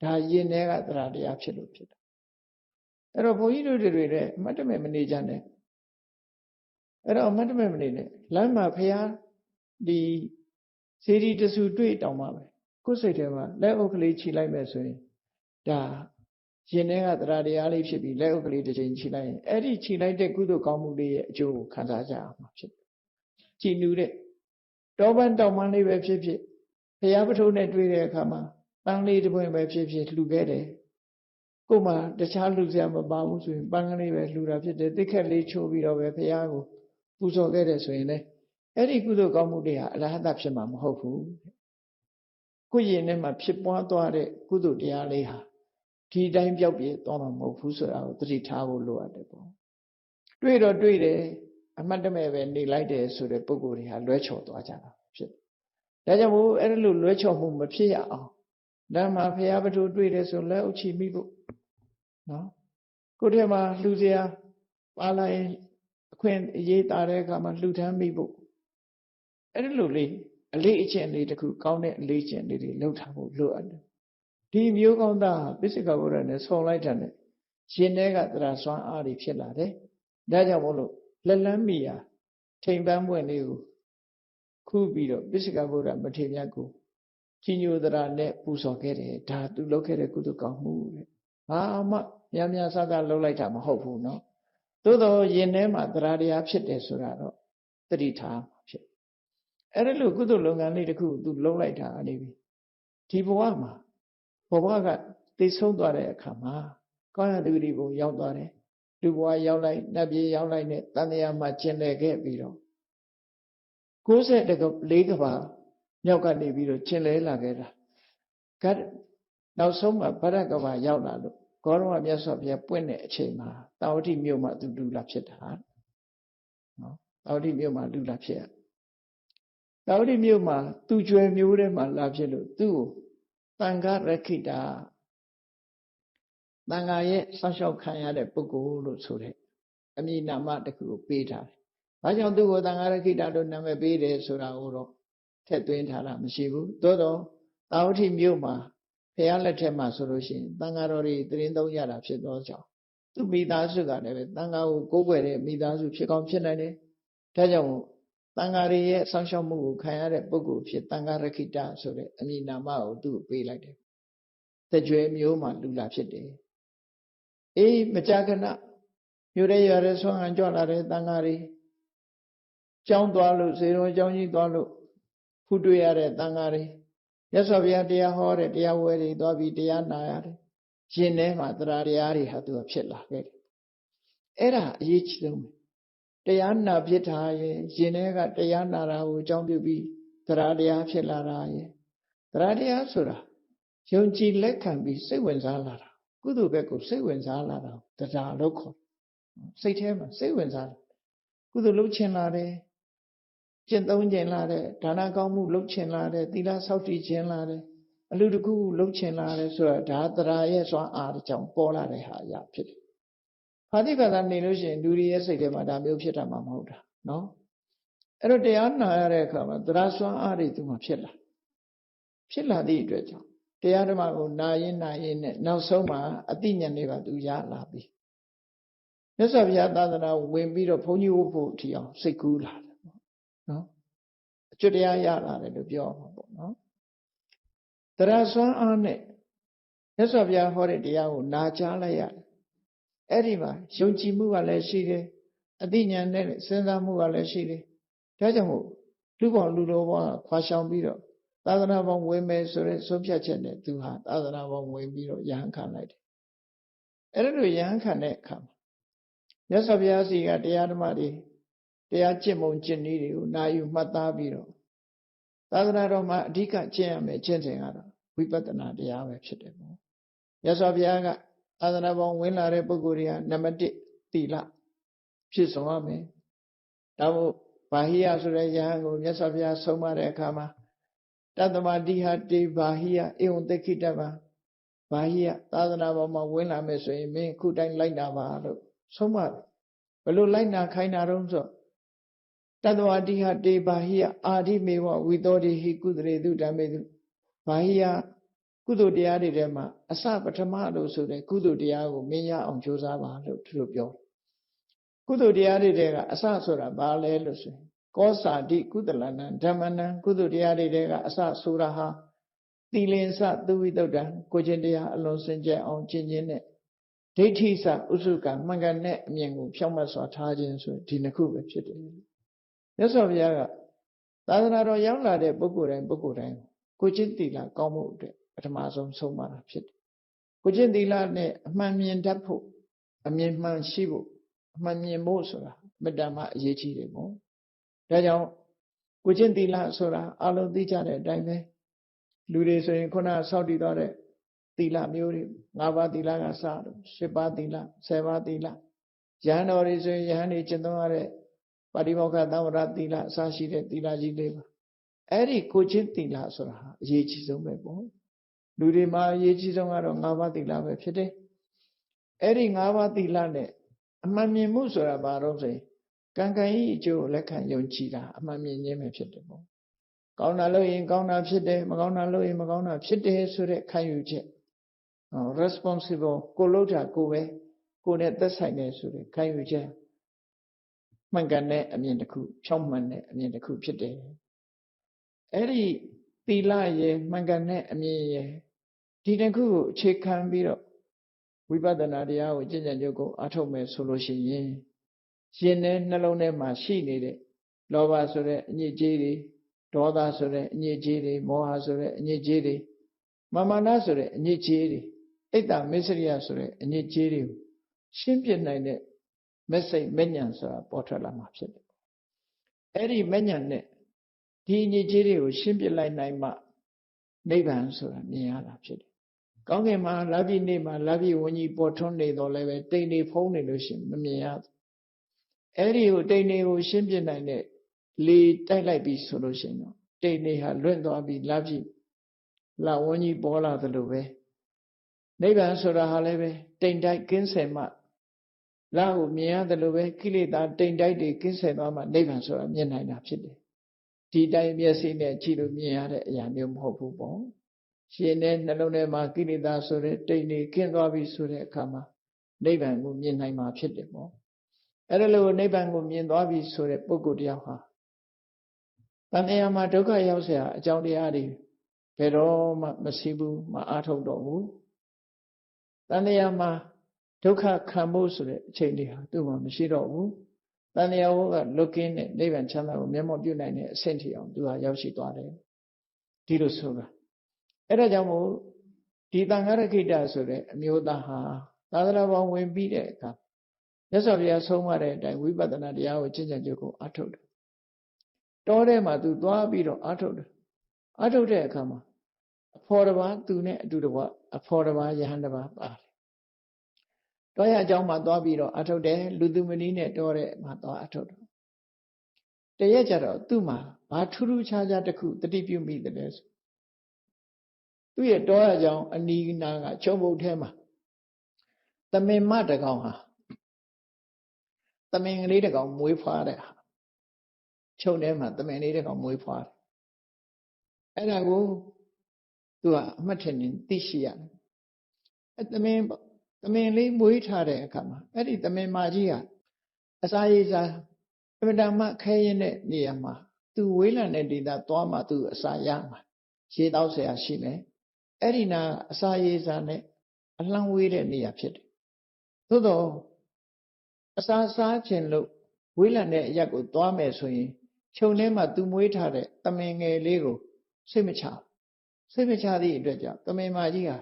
ဒါရင်ထဲကတရားတရားဖြစ်လို့ဖြစ်တာအဲ့တော့ဘုန်းကြီးတို့တွေလည်းအမတ်တမဲ့မနေကြနဲ့အဲ့တော့အမတ်တမဲ့မနေနဲ့လမ်းမှာဖះဒီစေတီတဆူတွေ့တောင်မှပဲကိုယ်စိတ်ထဲမှာလက်အုပ်ကလေးခြိလိုက်မယ်ဆိုရင်ဒါရင်ထဲကတရားတရားလေးဖြစ်ပြီးလက်အုပ်ကလေးတစ်ချိန်ခြိလိုက်ရင်အဲ့ဒီခြိလိုက်တဲ့ကုသိုလ်ကောင်းမှုလေးရဲ့အကျိုးကိုခံစားကြရမှာဖြစ်တယ်ကြည်နူးတဲ့တောပန်းတောင်ပန်းလေးပဲဖြစ်ဖြစ်ဘုရားပထုံးနဲ့တွေ့တဲ့အခါမှာပန်းလေးတစ်ပွင့်ပဲဖြစ်ဖြစ်လှူခဲ့တယ်ကိုယ်မှတခြားလှူစရာမပါဘူးဆိုရင်ပန်းကလေးပဲလှူတာဖြစ်တယ်တိခက်လေးချိုးပြီးတော့ပဲဘုရားကိုပူဇော်ခဲ့တယ်ဆိုရင်လည်းအဲ့ဒီကုသိုလ်ကောင်းမှုတွေဟာအရဟတဖြစ်မှာမဟုတ်ဘူးကိုယ်ရင်ထဲမှာဖြစ်ပွားသွားတဲ့ကုသိုလ်တရားလေးဟာဒီတိုင်းပြောက်ပြဲသွားမှာမဟုတ်ဘူးဆိုတာကိုသတိထားဖို့လိုအပ်တယ်ပေါ့တွေ့တော့တွေ့တယ်အမှတ်တမဲ့ပဲနေလိုက်တယ်ဆိုတဲ့ပုဂ္ဂိုလ်တွေဟာလွဲချော်သွားကြတာဖြစ်တယ်ဒါကြောင့်မို့အဲ့လိုလွဲချော်မှုမဖြစ်ရအောင်ဓမ္မဘုရားပထုတွေ့တယ်ဆိုလက်အုပ်ချီမိဖို့နော်ကိုယ်ထဲမှာလှူစရာပါလာရင်အခွင့်အရေးတာတဲ့အခါမှာလှူဒန်းမိဖို့အဲ့ဒီလိုလေးအလေးအကျင့်လေးတခုကောင်းတဲ့အလေးအကျင့်လေးတွေလှုပ်ထားဖို့လိုအပ်တယ် ဒီမျိုးကောင်းသားပိစိကဗုဒ္ဓနဲ့ဆုံလိုက်တာနဲ့ရှင်ထဲကတရားစွမ်းအားတွေဖြစ်လာတယ်ဒါကြောင့်မို့လို့လက်လန်းမီယာထိန်ပန်းပွင့်လေးကိုခုပြီးတော့ပိစိကဗုဒ္ဓမထေရမြတ်ကိုကြီးညိုတရားနဲ့ပူဇော်ခဲ့တယ်ဒါသူလုပ်ခဲ့တဲ့ကုသိုလ်ကောင်းမှုတဲ့ဘာမှများများဆဆလုပ်လိုက်တာမဟုတ်ဘူးเนาะသို့တော့ယင်ထဲမှာတရားတရားဖြစ်တယ်ဆိုတာတော့သတိထားမှာဖြစ်အဲ့ဒါလို့ကုသိုလ်လုပ်ငန်းလေးတစ်ခုသူလုပ်လိုက်တာအနေပြီးဒီဘဝမှာဘဝကသိဆုံးသွားတဲ့အခါမှာကောင်းရသူဒီဘုံရောက်သွားတယ်လူဘဝရောက်လိုက်နတ်ပြည်ရောက်လိုက်နဲ့တန်တရားမှာကျင်လည်ခဲ့ပြီးတော့94ကဘာမြောက်ကနေပြီးတော့ကျင်လည်လာခဲ့တာနောက်ဆုံးမှာဗရဒကဘာရောက်လာလို့ဂေါရမမြတ်စွာဘုရားပွင့်တဲ့အချိန်မှာတာဝတိမြို့မှာသူလူလာဖြစ်တာနော်တာဝတိမြို့မှာလူလာဖြစ်ရတာဝတိမြို့မှာသူကျွယ်မျိုးထဲမှာလာဖြစ်လို့သူ့ကိုတန်ခါရခိတာတန်ခါရဲ့ဆောက်ရှောက်ခံရတဲ့ပုဂ္ဂိုလ်လို့ဆိုတဲ့အမည်နာမတစ်ခုကိုပေးထားတယ်။ဘာကြောင့်သူ့ကိုတန်ခါရခိတာလို့နာမည်ပေးတယ်ဆိုတာကိုတော့ထည့်သွင်းထားတာမရှိဘူး။သို့တော့တာဝတိမြို့မှာဘုရားလက်ထက်မှာဆိုလို့ရှိရင်တန်ခါတော်တွေသရင်သုံးရတာဖြစ်သောကြောင့်သူမိသားစုကလည်းပဲတန်ခါကိုကိုးကွယ်တဲ့မိသားစုဖြစ်ကောင်းဖြစ်နိုင်တယ်။ဒါကြောင့်တန်ခါရရဲ့ဆောင်းရှောက်မှုကိုခံရတဲ့ပုဂ္ဂိုလ်ဖြစ်တန်ခါရခိတဆိုတဲ့အမည်နာမကိုသူ့ကိုပေးလိုက်တယ်။တကြွယ်မျိုးမှာလူလာဖြစ်တယ်။အေးမကြာခဏမြို့ရဲရွာရဲဆွမ်းဟန်ကြွလာတဲ့တန်ခါရီကျောင်းသွားလို့ဇေရုံကျောင်းကြီးသွားလို့ဖူးတွေ့ရတဲ့တန်ခါရီမြတ်စွာဘုရားတရားဟောတဲ့တရားဝဲတွေသွားပြီးတရားနာရတယ်။ရှင်ထဲမှာတရားတရားတွေဟာသူကဖြစ်လာခဲ့တယ်။အဲ့ဒါအရေးကြီးဆုံးပဲ။တရားနာဖြစ်တာရဲ့ရှင်ထဲကတရားနာတာကိုအကြောင်းပြုပြီးတရားတရားဖြစ်လာတာရဲ့တရားတရားဆိုတာယုံကြည်လက်ခံပြီးစိတ်ဝင်စားလာတာကုသိုလ်ဘက်ကိုစိတ်ဝင်စားလာတာတရားလို့ခေါ်စိတ်ထဲမှာစိတ်ဝင်စားကုသိုလ်လုပ်ချင်လာတယ်ကျင့်သုံးချင်လာတယ်ဒါနကောင်းမှုလုပ်ချင်လာတယ်သီလဆောက်တည်ချင်လာတယ်အလူတကူလုပ်ချင်လာတယ်ဆိုတာဒါတရားရဲ့စွမ်းအားကြောင့်ပေါ်လာတဲ့ဟာအရာဖြစ်တယ်။ဖာတိကသာနေလို့ရှိရင်လူတွေရဲ့စိတ်ထဲမှာဒါမျိုးဖြစ်တာမှမဟုတ်တာနော်။အဲ့တော့တရားနာရတဲ့အခါမှာတရားစွမ်းအားတွေသူမှဖြစ်လာသည့်အတွက်ကြောင့်တရားဓမ္မကိုနာရင်နဲ့နောက်ဆုံးမှာအသိဉာဏ်တွေကသူရလာပြီမြတ်စွာဘုရားသာသနာဝင်ပြီးတော့ဘုန်းကြီးဝတ်ဖို့ထီအောင်စိတ်ကူးလာတယ်ပေါ့နော်အကျွတ်တရားရလာတယ်လို့ပြောမှာပေါ့နော်တရားစွမ်းအားနဲ့မြတ်စွာဘုရားဟောတဲ့တရားကိုနာကြားလိုက်ရတယ်အဲ့ဒီမှာယုံကြည်မှုကလည်းရှိတယ်အသိဉာဏ်နဲ့စဉ်းစားမှုကလည်းရှိတယ်ဒါကြောင့်မို့လူပေါင်းလူတော်ဘဝခွာရှောင်ပြီးတော့သာသနာ့ဘောင်ဝင်မယ်ဆိုတဲ့ဆုံးဖြတ်ချက်နဲ့သူဟာသာသနာ့ဘောင်ဝင်ပြီးတော့ယဟန်ခံလိုက်တယ်အဲ့ဒါလိုယဟန်ခံတဲ့အခါမှာမြတ်စွာဘုရားစီကတရားဓမ္မတွေတရားကျင့်ပုံကျင့်နည်းတွေကိုနာယူမှတ်သားပြီးတော့သာသနာတော်မှာအဓိကကျင့်ရမယ်ကျင့်စဉ်ကတော့ဝိပဿနာတရားပဲဖြစ်တယ်ပေါ့မြတ်စွာဘုရားကသာသနာဘောင်ဝင်လာတဲ့ပုဂ္ဂိုလ်တွေကနံပါတ်1သီလဖြစ်ဆောင်ရမယ်ဒါမို့ဘာဟိယဆိုတဲ့ယဟန်ကိုမြတ်စွာဘုရားဆုံးမတဲ့အခါမှာတတ္တမတိဟတေဘာဟိယဧဝံသိက္ခိတဗံဘာဟိယသာသနာဘောင်မှာဝင်လာမယ်ဆိုရင်မင်းခုတိုင်းလိုက်နာပါလို့ဆုံးမတယ်ဘယ်လိုလိုက်နာခိုင်းတာတော့ဆိုတတ္တဝတိဟတေဘာဟိယအာဓိမေဝဝိသောတိဟိကုသရေတုဓမ္မေတုဘာဟိယကုသိုလ်တရားတွေထဲမှာအစပထမလို့ဆိုတဲ့ကုသိုလ်တရားကိုမင်းရအောင်ကြိုးစားပါလို့သူတို့ပြောကုသိုလ်တရားတွေထဲကအစဆိုတာဘာလဲလို့ဆိုရင်ကောစာတိကုသလနံဓမ္မနံကုသိုလ်တရားတွေထဲကအစဆိုတာဟာသီလင်္စသုဝိတုဒ္ဒံကိုချင်းတရားအလွန်စင်ကြယ်အောင်ကျင့်ခြင်းနဲ့ဒိဋ္ဌိစဥစုကမှန်ကန်တဲ့အမြင်ကိုဖြောင့်မတ်စွာထားခြင်းဆိုဒီနှစ်ခုပဲဖြစ်တယ်မြတ်စွာဘုရားကသာသနာတော်ရောက်လာတဲ့ပုဂ္ဂိုလ်တိုင်းကိုချင်းသီလကောင်းမှုအတွက်ပထမဆုံးဆုံးမတာဖြစ်တယ်ကိုချင်းသီလနဲ့အမှန်မြင်တတ်ဖို့အမြင်မှန်ရှိဖို့အမှန်မြင်ဖို့ဆိုတာမေတ္တာမှအရေးကြီးတယ်ပေါ့ဒါကြောင့်ကိုချင်းသီလဆိုတာအလုံးသိကြတဲ့အတိုင်းပဲလူတွေဆိုရင်ခုနဆောက်တည်သွားတဲ့သီလမျိုးတွေ၅ပါးသီလကစတော့၈ပါးသီလ10ပါးသီလယဟန်တော်တွေဆိုရင်ယဟန်တွေကျင့်သုံးရတဲ့ပါတိမောက္ခသံဝရသီလအစရှိတဲ့သီလကြီးလေးပါအဲ့ဒီကိုချင်းသီလဆိုတာအရေးကြီးဆုံးပဲပေါ့လူတွေမှာအရေးကြီးဆုံးကတော့၅ပါးသီလပဲဖြစ်တယ်အဲ့ဒီ၅ပါးသီလနဲ့အမှန်မြင်မှုဆိုတာဘာလို့ဆိုရင်ကံကံဤအကျိုးလက်ခံယုံကြည်တာအမှန်မြင်ခြင်းပဲဖြစ်တယ်ပေါ့ကောင်းတာလုပ်ရင်ကောင်းတာဖြစ်တယ်မကောင်းတာလုပ်ရင်မကောင်းတာဖြစ်တယ်ဆိုတဲ့ခံယူချက် responsible ကိုလုပ်တာကိုပဲကိုနဲ့သက်ဆိုင်နေဆိုတဲ့ခံယူချက်မှန်ကန်တဲ့အမြင်တစ်ခုဖြောင့်မှန်တဲ့အမြင်တစ်ခုဖြစ်တယ်အဲ့ဒီသီလရဲ့မှန်ကန်တဲ့အမြင်ရဲ့ဒီတစ်ခုကိုအခြေခံပြီးတော့ဝိပဿနာတရားကိုကျင့်ကြံကြုတ်ကိုအားထုတ်မယ်ဆိုလို့ရှိရင်ရှင်တဲ့နှလုံးထဲမှာရှိနေတဲ့လောဘဆိုတဲ့အညစ်အကြေးတွေဒေါသဆိုတဲ့အညစ်အကြေးတွေမောဟဆိုတဲ့အညစ်အကြေးတွေမာနဆိုတဲ့အညစ်အကြေးတွေအိတ်တမစ္စရိယဆိုတဲ့အညစ်အကြေးတွေကိုရှင်းပြနိုင်တဲ့မက်စိတ်မဉ္ဇဉ်ဆိုတာပေါ်ထွက်လာမှာဖြစ်တယ်အဲ့ဒီမဉ္ဇဉ်နဲ့ဒီအညစ်အကြေးတွေကိုရှင်းပြလိုက်နိုင်မှနိဗ္ဗာန်ဆိုတာမြင်ရတာဖြစ်တယ်ကောင်းကင်မှာလာပြီနေ့မှာလာပြီဝဉ္ကြီးပေါ်ထွန်းနေတော့လည်းပဲတိမ်နေဖုံးနေလို့ရှိရင်မမြင်ရဘူးအဲ့ဒီကိုတိမ်နေကိုရှင်းပြနိုင်တဲ့လေတိုက်လိုက်ပြီဆိုလို့ရှိရင်တော့တိမ်နေဟာလွင့်သွားပြီလာပြီလာဝဉ္ကြီးပေါ်လာသလိုပဲနိဗ္ဗာန်ဆိုတာဟာလည်းပဲတိမ်တိုက်ကင်းစင်မှလာကိုမြင်ရတယ်လို့ပဲကိလေသာတိမ်တိုက်တွေကင်းစင်သွားမှနိဗ္ဗာန်ဆိုတာမြင်နိုင်တာဖြစ်တယ်ဒီတိုင်းမျက်စိနဲ့ကြည့်လို့မြင်ရတဲ့အရာမျိုးမဟုတ်ဘူးပေါ့ရှင်တဲ့နှလုံးထဲမှာကိလေသာဆိုတဲ့တိမ်တွေကင်းသွားပြီဆိုတဲ့အခါမှာနိဗ္ဗာန်ကိုမြင်နိုင်မှာဖြစ်တယ်ပေါ့အဲ့ဒါလို့နိဗ္ဗာန်ကိုမြင်သွားပြီဆိုတဲ့ပုဂ္ဂိုလ်တယောက်ဟာတဏှာမှာဒုက္ခရောက်เสียအကြောင်းတရားတွေဘယ်တော့မှမရှိဘူးမအားထုတ်တော့ဘူးတဏှာမှာဒုက္ခခံဖို့ဆိုတဲ့အချိန်တွေဟာသူ့မှာမရှိတော့ဘူးတဏှာဝကလွတ်ကင်းတဲ့နိဗ္ဗာန်ချမ်းသာကိုမျက်မှောက်ပြုနိုင်တဲ့အဆင့်ထိအောင်သူဟာရောက်ရှိသွားတယ်ဒီလိုဆိုတာအဲ့ဒါကြောင့်မို့ဒီသံဃာရခိတဆိုတဲ့အမျိုးသားဟာသာသနာပေါင်းဝင်ပြီးတဲ့အခါမြတ်စွာဘုရားဆုံးမတဲ့အတိုင်းဝိပဿနာတရားကိုကျင့်ကြံကြုတ်ကိုအားထုတ်တယ်တောထဲမှာသူသွားပြီးတော့အားထုတ်တယ်အားထုတ်တဲ့အခါမှာအဖော်တစ်ပါးသူနဲ့အတူတကွအဖော်တစ်ပါးယဟန်တစ်ပါးပါတယ်တောရအကြောင်းမှာသွားပြီးတော့အားထုတ်တယ်လူသူမဏီနဲ့တောတဲ့မှာသွားအားထုတ်တယ်တရက်ကြတော့သူ့မှာဘာထူးထူးခြားခြားတစ်ခုတတိပြုမိတယ်ဆိုသူ့ရဲ့တောရအကြောင်းအနီးနားကချုံပုတ်ထဲမှာသမင်မတကောင်ဟာသမင်ကလေးတကောင်မွေးဖွားတဲ့ဟာချုံထဲမှာသမင်လေးတကောင်မွေးဖွားတယ်အဲ့ဒါကိုသူကအမှတ်ထင်နေသိရှိရတယ်အဲ့သမင်လေးမွေးထားတဲ့အခါမှာအဲ့ဒီသမင်မကြီးကအစာရည်စားအမတမခဲရင်တဲ့နေရာမှာသူဝေးလံတဲ့ဒေသသွားမှသူအစာရမှာရေတောက်เสียရှိမယ်အဲ့ဒီနာအစာရည်စားနဲ့အလှမ်းဝေးတဲ့နေရာဖြစ်တယ်သို့တော့အစာစားခြင်းလို့ဝေးလံတဲ့အရက်ကိုသွားမယ်ဆိုရင်ခြုံထဲမှာသူမွေးထားတဲ့သမင်ငယ်လေးကိုစိတ်မချသည့်အတွက်ကြောင့်သမင်မကြီးဟာ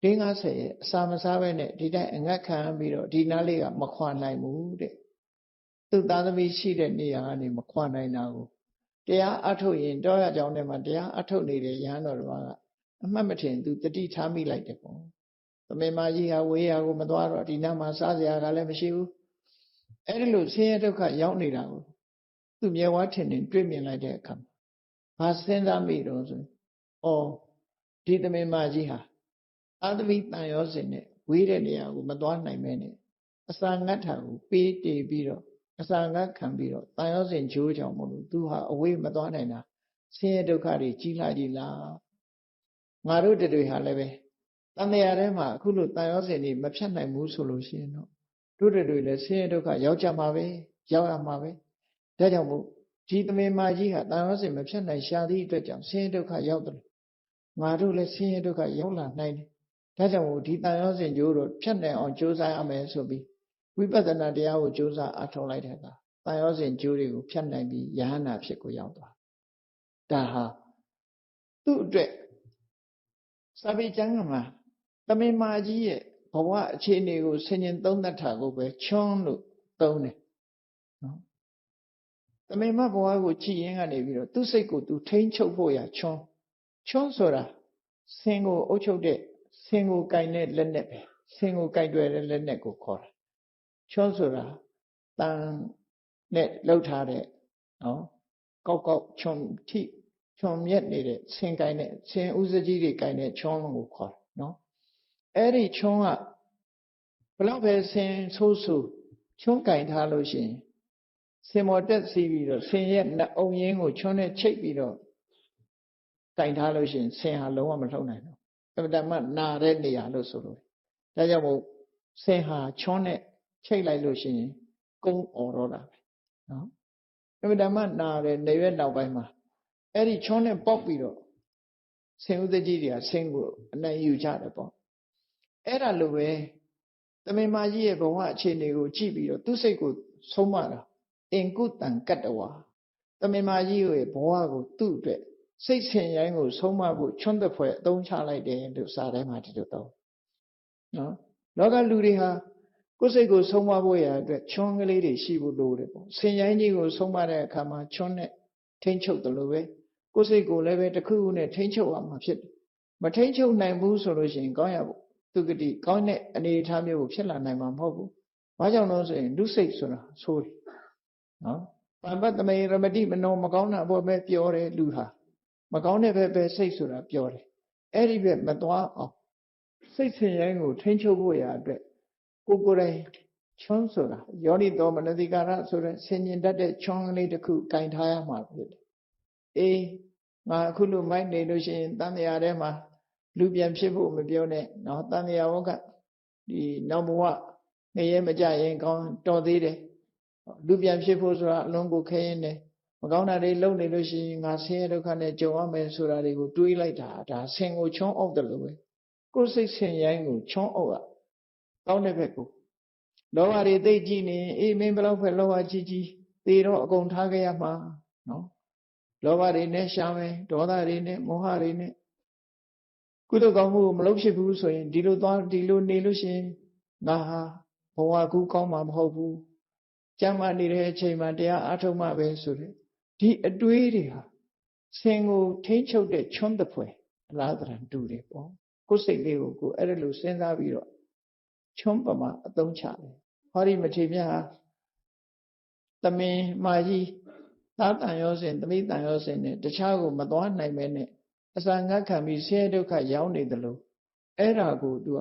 50ရဲ့အစာမစားဘဲနဲ့ဒီတိုင်းအငတ်ခံပြီးတော့ဒီနားလေးကမခွာနိုင်ဘူးတဲ့သူသားသမီးရှိတဲ့နေရာကနေမခွာနိုင်တာကိုတရားအထုတ်ရင်တောရကြောင်းထဲမှာတရားအထုတ်နေတဲ့ရဟန်းတော်တစ်ပါးကအမှတ်မထင်သူတတိထားမိလိုက်တယ်ပေါ့သမင်မကြီးဟာဝေးရာကိုမသွားတော့ဒီနားမှာစားစရာကလည်းမရှိဘူးအဲ့ဒီလိုဆင်းရဲဒုက္ခရောက်နေတာကိုသူမျက်ဝါးထင်ထင်တွေ့မြင်လိုက်တဲ့အခါဘာစဉ်းစားမိတော့ဆိုဒီသမင်မကြီးဟာအာသမိတန်ရောစင်နဲ့ဝေးတဲ့နေရာကိုမသွားနိုင်မဲနဲ့အစာငတ်တာကိုပေးတည်ပြီးတော့အစာငတ်ခံပြီးတော့တန်ရောစင်ဂျိုးကြောင့်မလို့သူဟာအဝေးမသွားနိုင်တာဆင်းရဲဒုက္ခတွေကြီးလာကြီးလားငါတို့တွေဟာလည်းပဲတန်တရားထဲမှာအခုလိုတန်ရောစင်တွေမဖြတ်နိုင်ဘူးဆိုလို့ရှိရင်တော့တို့တွေလည်းဆင်းရဲဒုက္ခရောက်ကြမှာပဲရောက်ရမှာပဲဒါကြောင့်မို့ဒီသမင်မကြီးဟာတန်ရောစင်မဖြတ်နိုင်ရှာသည့်အတွက်ကြောင့်ဆင်းရဲဒုက္ခရောက်တယ်ငါတို့လည်းဆင်းရဲဒုက္ခရောက်လာနိုင်တယ်ဒါကြောင့်မို့ဒီတန်ရောစင်ကျိုးတို့ဖြတ်နိုင်အောင်ကြိုးစားရမယ်ဆိုပြီးဝိပဿနာတရားကိုကြိုးစားအထောက်လိုက်တဲ့အခါတန်ရောစင်ကျိုးတွေကိုဖြတ်နိုင်ပြီးယဟနာဖြစ်ကိုရောက်သွားဒါဟာသူ့အတွက်စာပေကျမ်းမှာသမင်မာကြီးရဲ့ဘဝအခြေအနေကိုဆင်ញင်သုံးသပ်တာကိုပဲချွန်းလို့သုံးတယ်နော်သမင်မဘဝကိုကြည်ရင်ကနေပြီးတော့သူ့စိတ်ကိုသူထိန်းချုပ်ဖို့ရချွန်းဆိုတာဆင်ကိုအုပ်ချုပ်တဲ့ဆင်ကိုကင်တဲ့လက်နဲ့ပဲဆင်ကိုကင်တွယ်တဲ့လက်နဲ့ကိုခေါ်တာချွန်းဆိုတာတန်နဲ့လှုပ်ထားတဲ့နော်ကောက်ချွန်းထိချွန်းမြက်နေတဲ့ဆင်ကင်တဲ့ဆင်ဥစကြီးတွေကင်တဲ့ချွန်းကိုခေါ်တာနော်အဲ့ဒီချွန်းကဘလောက်ပဲဆင်ဆိုးချွန်းကင်ထားလို့ရှိရင်ဆင်မော်တက်စီးပြီးတော့ဆင်ရဲ့နှအုံရင်းကိုချွန်းနဲ့ချိတ်ပြီးတော့ကင်ထားလို့ရှိရင်ဆင်ဟာလုံးဝမလှုပ်နိုင်ဘူးဘ မတမနာတဲ့နေရာလို့ဆိုလို့ဒါကြောင့်မို့ဆင်ဟာချွန်းနဲ့ချိတ်လိုက်လို့ရှိရင်ကုန်းអော်တော့တာပဲနော်အမတမနာတဲ့နေရွက်နောက်ပိုင်းမှာအဲ့ဒီချွန်းနဲ့ပေါက်ပြီးတော့ဆင်ဥဒကြီးတွေကဆင်ကိုအနိုင်ယူကြတယ်ပေါ့အဲ့ဒါလိုပဲသမင်မာကြီးရဲ့ဘဝအခြေအနေကိုကြည့်ပြီးတော့သူ့စိတ်ကိုဆုံးမတာအင်ကုတံကတ္တဝါသမင်မာကြီးရဲ့ဘဝကိုသူ့အတွက်စိတ်ဆင်ရိုင်းကိုဆုံးမဖို့ချွန်းတဲ့ဖွဲ့အသုံးချလိုက်တယ်လို့စာထဲမှာဒီလိုတော့နော်လောကလူတွေဟာကိုယ်စိတ်ကိုဆုံးမဖို့ရအတွက်ချွန်းကလေးတွေရှိဖို့လိုတယ်ပေါ့ဆင်ရိုင်းကြီးကိုဆုံးမတဲ့အခါမှာချွန်းနဲ့ထိမ့်ချုပ်တယ်လို့ပဲကိုယ်စိတ်ကိုလည်းပဲတစ်ခုခုနဲ့ထိမ့်ချုပ်ရမှာဖြစ်တယ်မထိမ့်ချုပ်နိုင်ဘူးဆိုလို့ရှိရင်ကောင်းရဖို့သူကတိကောင်းတဲ့အနေအထားမျိုးကိုဖြစ်လာနိုင်မှာမဟုတ်ဘူးဘာကြောင့်လို့ဆိုရင်လူစိတ်ဆိုတာဆိုးတယ်နော်ပံပတ်သမေရမတိမနောမကောင်းတာဘောပဲပြောတယ်လူဟာမကောင်းတဲ့ဘက်ပဲစိတ်ဆိုတာပြောတယ်အဲ့ဒီဘက်မသွားအောင်စိတ်ဆင်ရိုင်းကိုထိမ့်ချုပ်ဖို့ရအတွက်ကိုယ်တိုင်ချွန်းဆိုတာယောနိသောမနတိကာရဆိုတဲ့ဆင်ញင်တတ်တဲ့ချွန်းကလေးတစ်ခုကင်ထားရမှာဖြစ်တယ်အေးငါအခုလိုမိုက်နေလို့ရှိရင်တန်တရားထဲမှာလူပြန်ဖြစ်ဖို့မပြောနဲ့နော်တန်တရားဝကဒီနောက်ဘဝငရဲမကြရင်ကောင်းတော်သေးတယ်လူပြန်ဖြစ်ဖို့ဆိုတာအလုံးကိုခဲရင်တယ်မကောင်းတာတွေလုပ်နေလို့ရှိရင်ငါဆင်းရဲဒုက္ခနဲ့ကြုံရမယ်ဆိုတာတွေကိုတွေးလိုက်တာဒါဆင်ကိုချွန်းအုပ်တယ်လို့ပဲကိုယ်စိတ်ဆင်ရိုင်းကိုချွန်းအုပ်ရကောင်းတဲ့ဘက်ကိုလောဘတွေသိကြည့်နေအေးမင်းဘယ်လောက်ပဲလောဘကြီးကြီးသေတော့အကုန်ထားခဲ့ရမှာနော်လောဘတွေနဲ့ရှာမယ်ဒေါသတွေနဲ့မောဟတွေနဲ့ကုသိုလ်ကောင်းမှုကိုမလုပ်ဖြစ်ဘူးဆိုရင်ဒီလိုနေလို့ရှိရင်ငါဟာဘဝကူးကောင်းမှာမဟုတ်ဘူးကြမ်းမာနေတဲ့အချိန်မှာတရားအားထုတ်မှပဲဆိုတဲ့ဒီအတွေးတွေဟာဆင်ကိုထိမ့်ချုပ်တဲ့ချွန်းတပွဲအလားတန်တူတယ်ပေါ့ကိုယ်စိတ်လေးကိုကိုအဲ့ဒါလိုစဉ်းစားပြီးတော့ချွန်းပမာအသုံးချတယ်ဟောဒီမထေမြတ်ဟာသမင်မာကြီးသာတန်ရောစဉ်သမိတန်ရောစဉ်နဲ့တခြားကိုမသွားနိုင်ပဲနဲ့အစာငတ်ခံပြီးဆင်းရဲဒုက္ခရောက်နေတယ်လို့အဲ့ဒါကိုသူက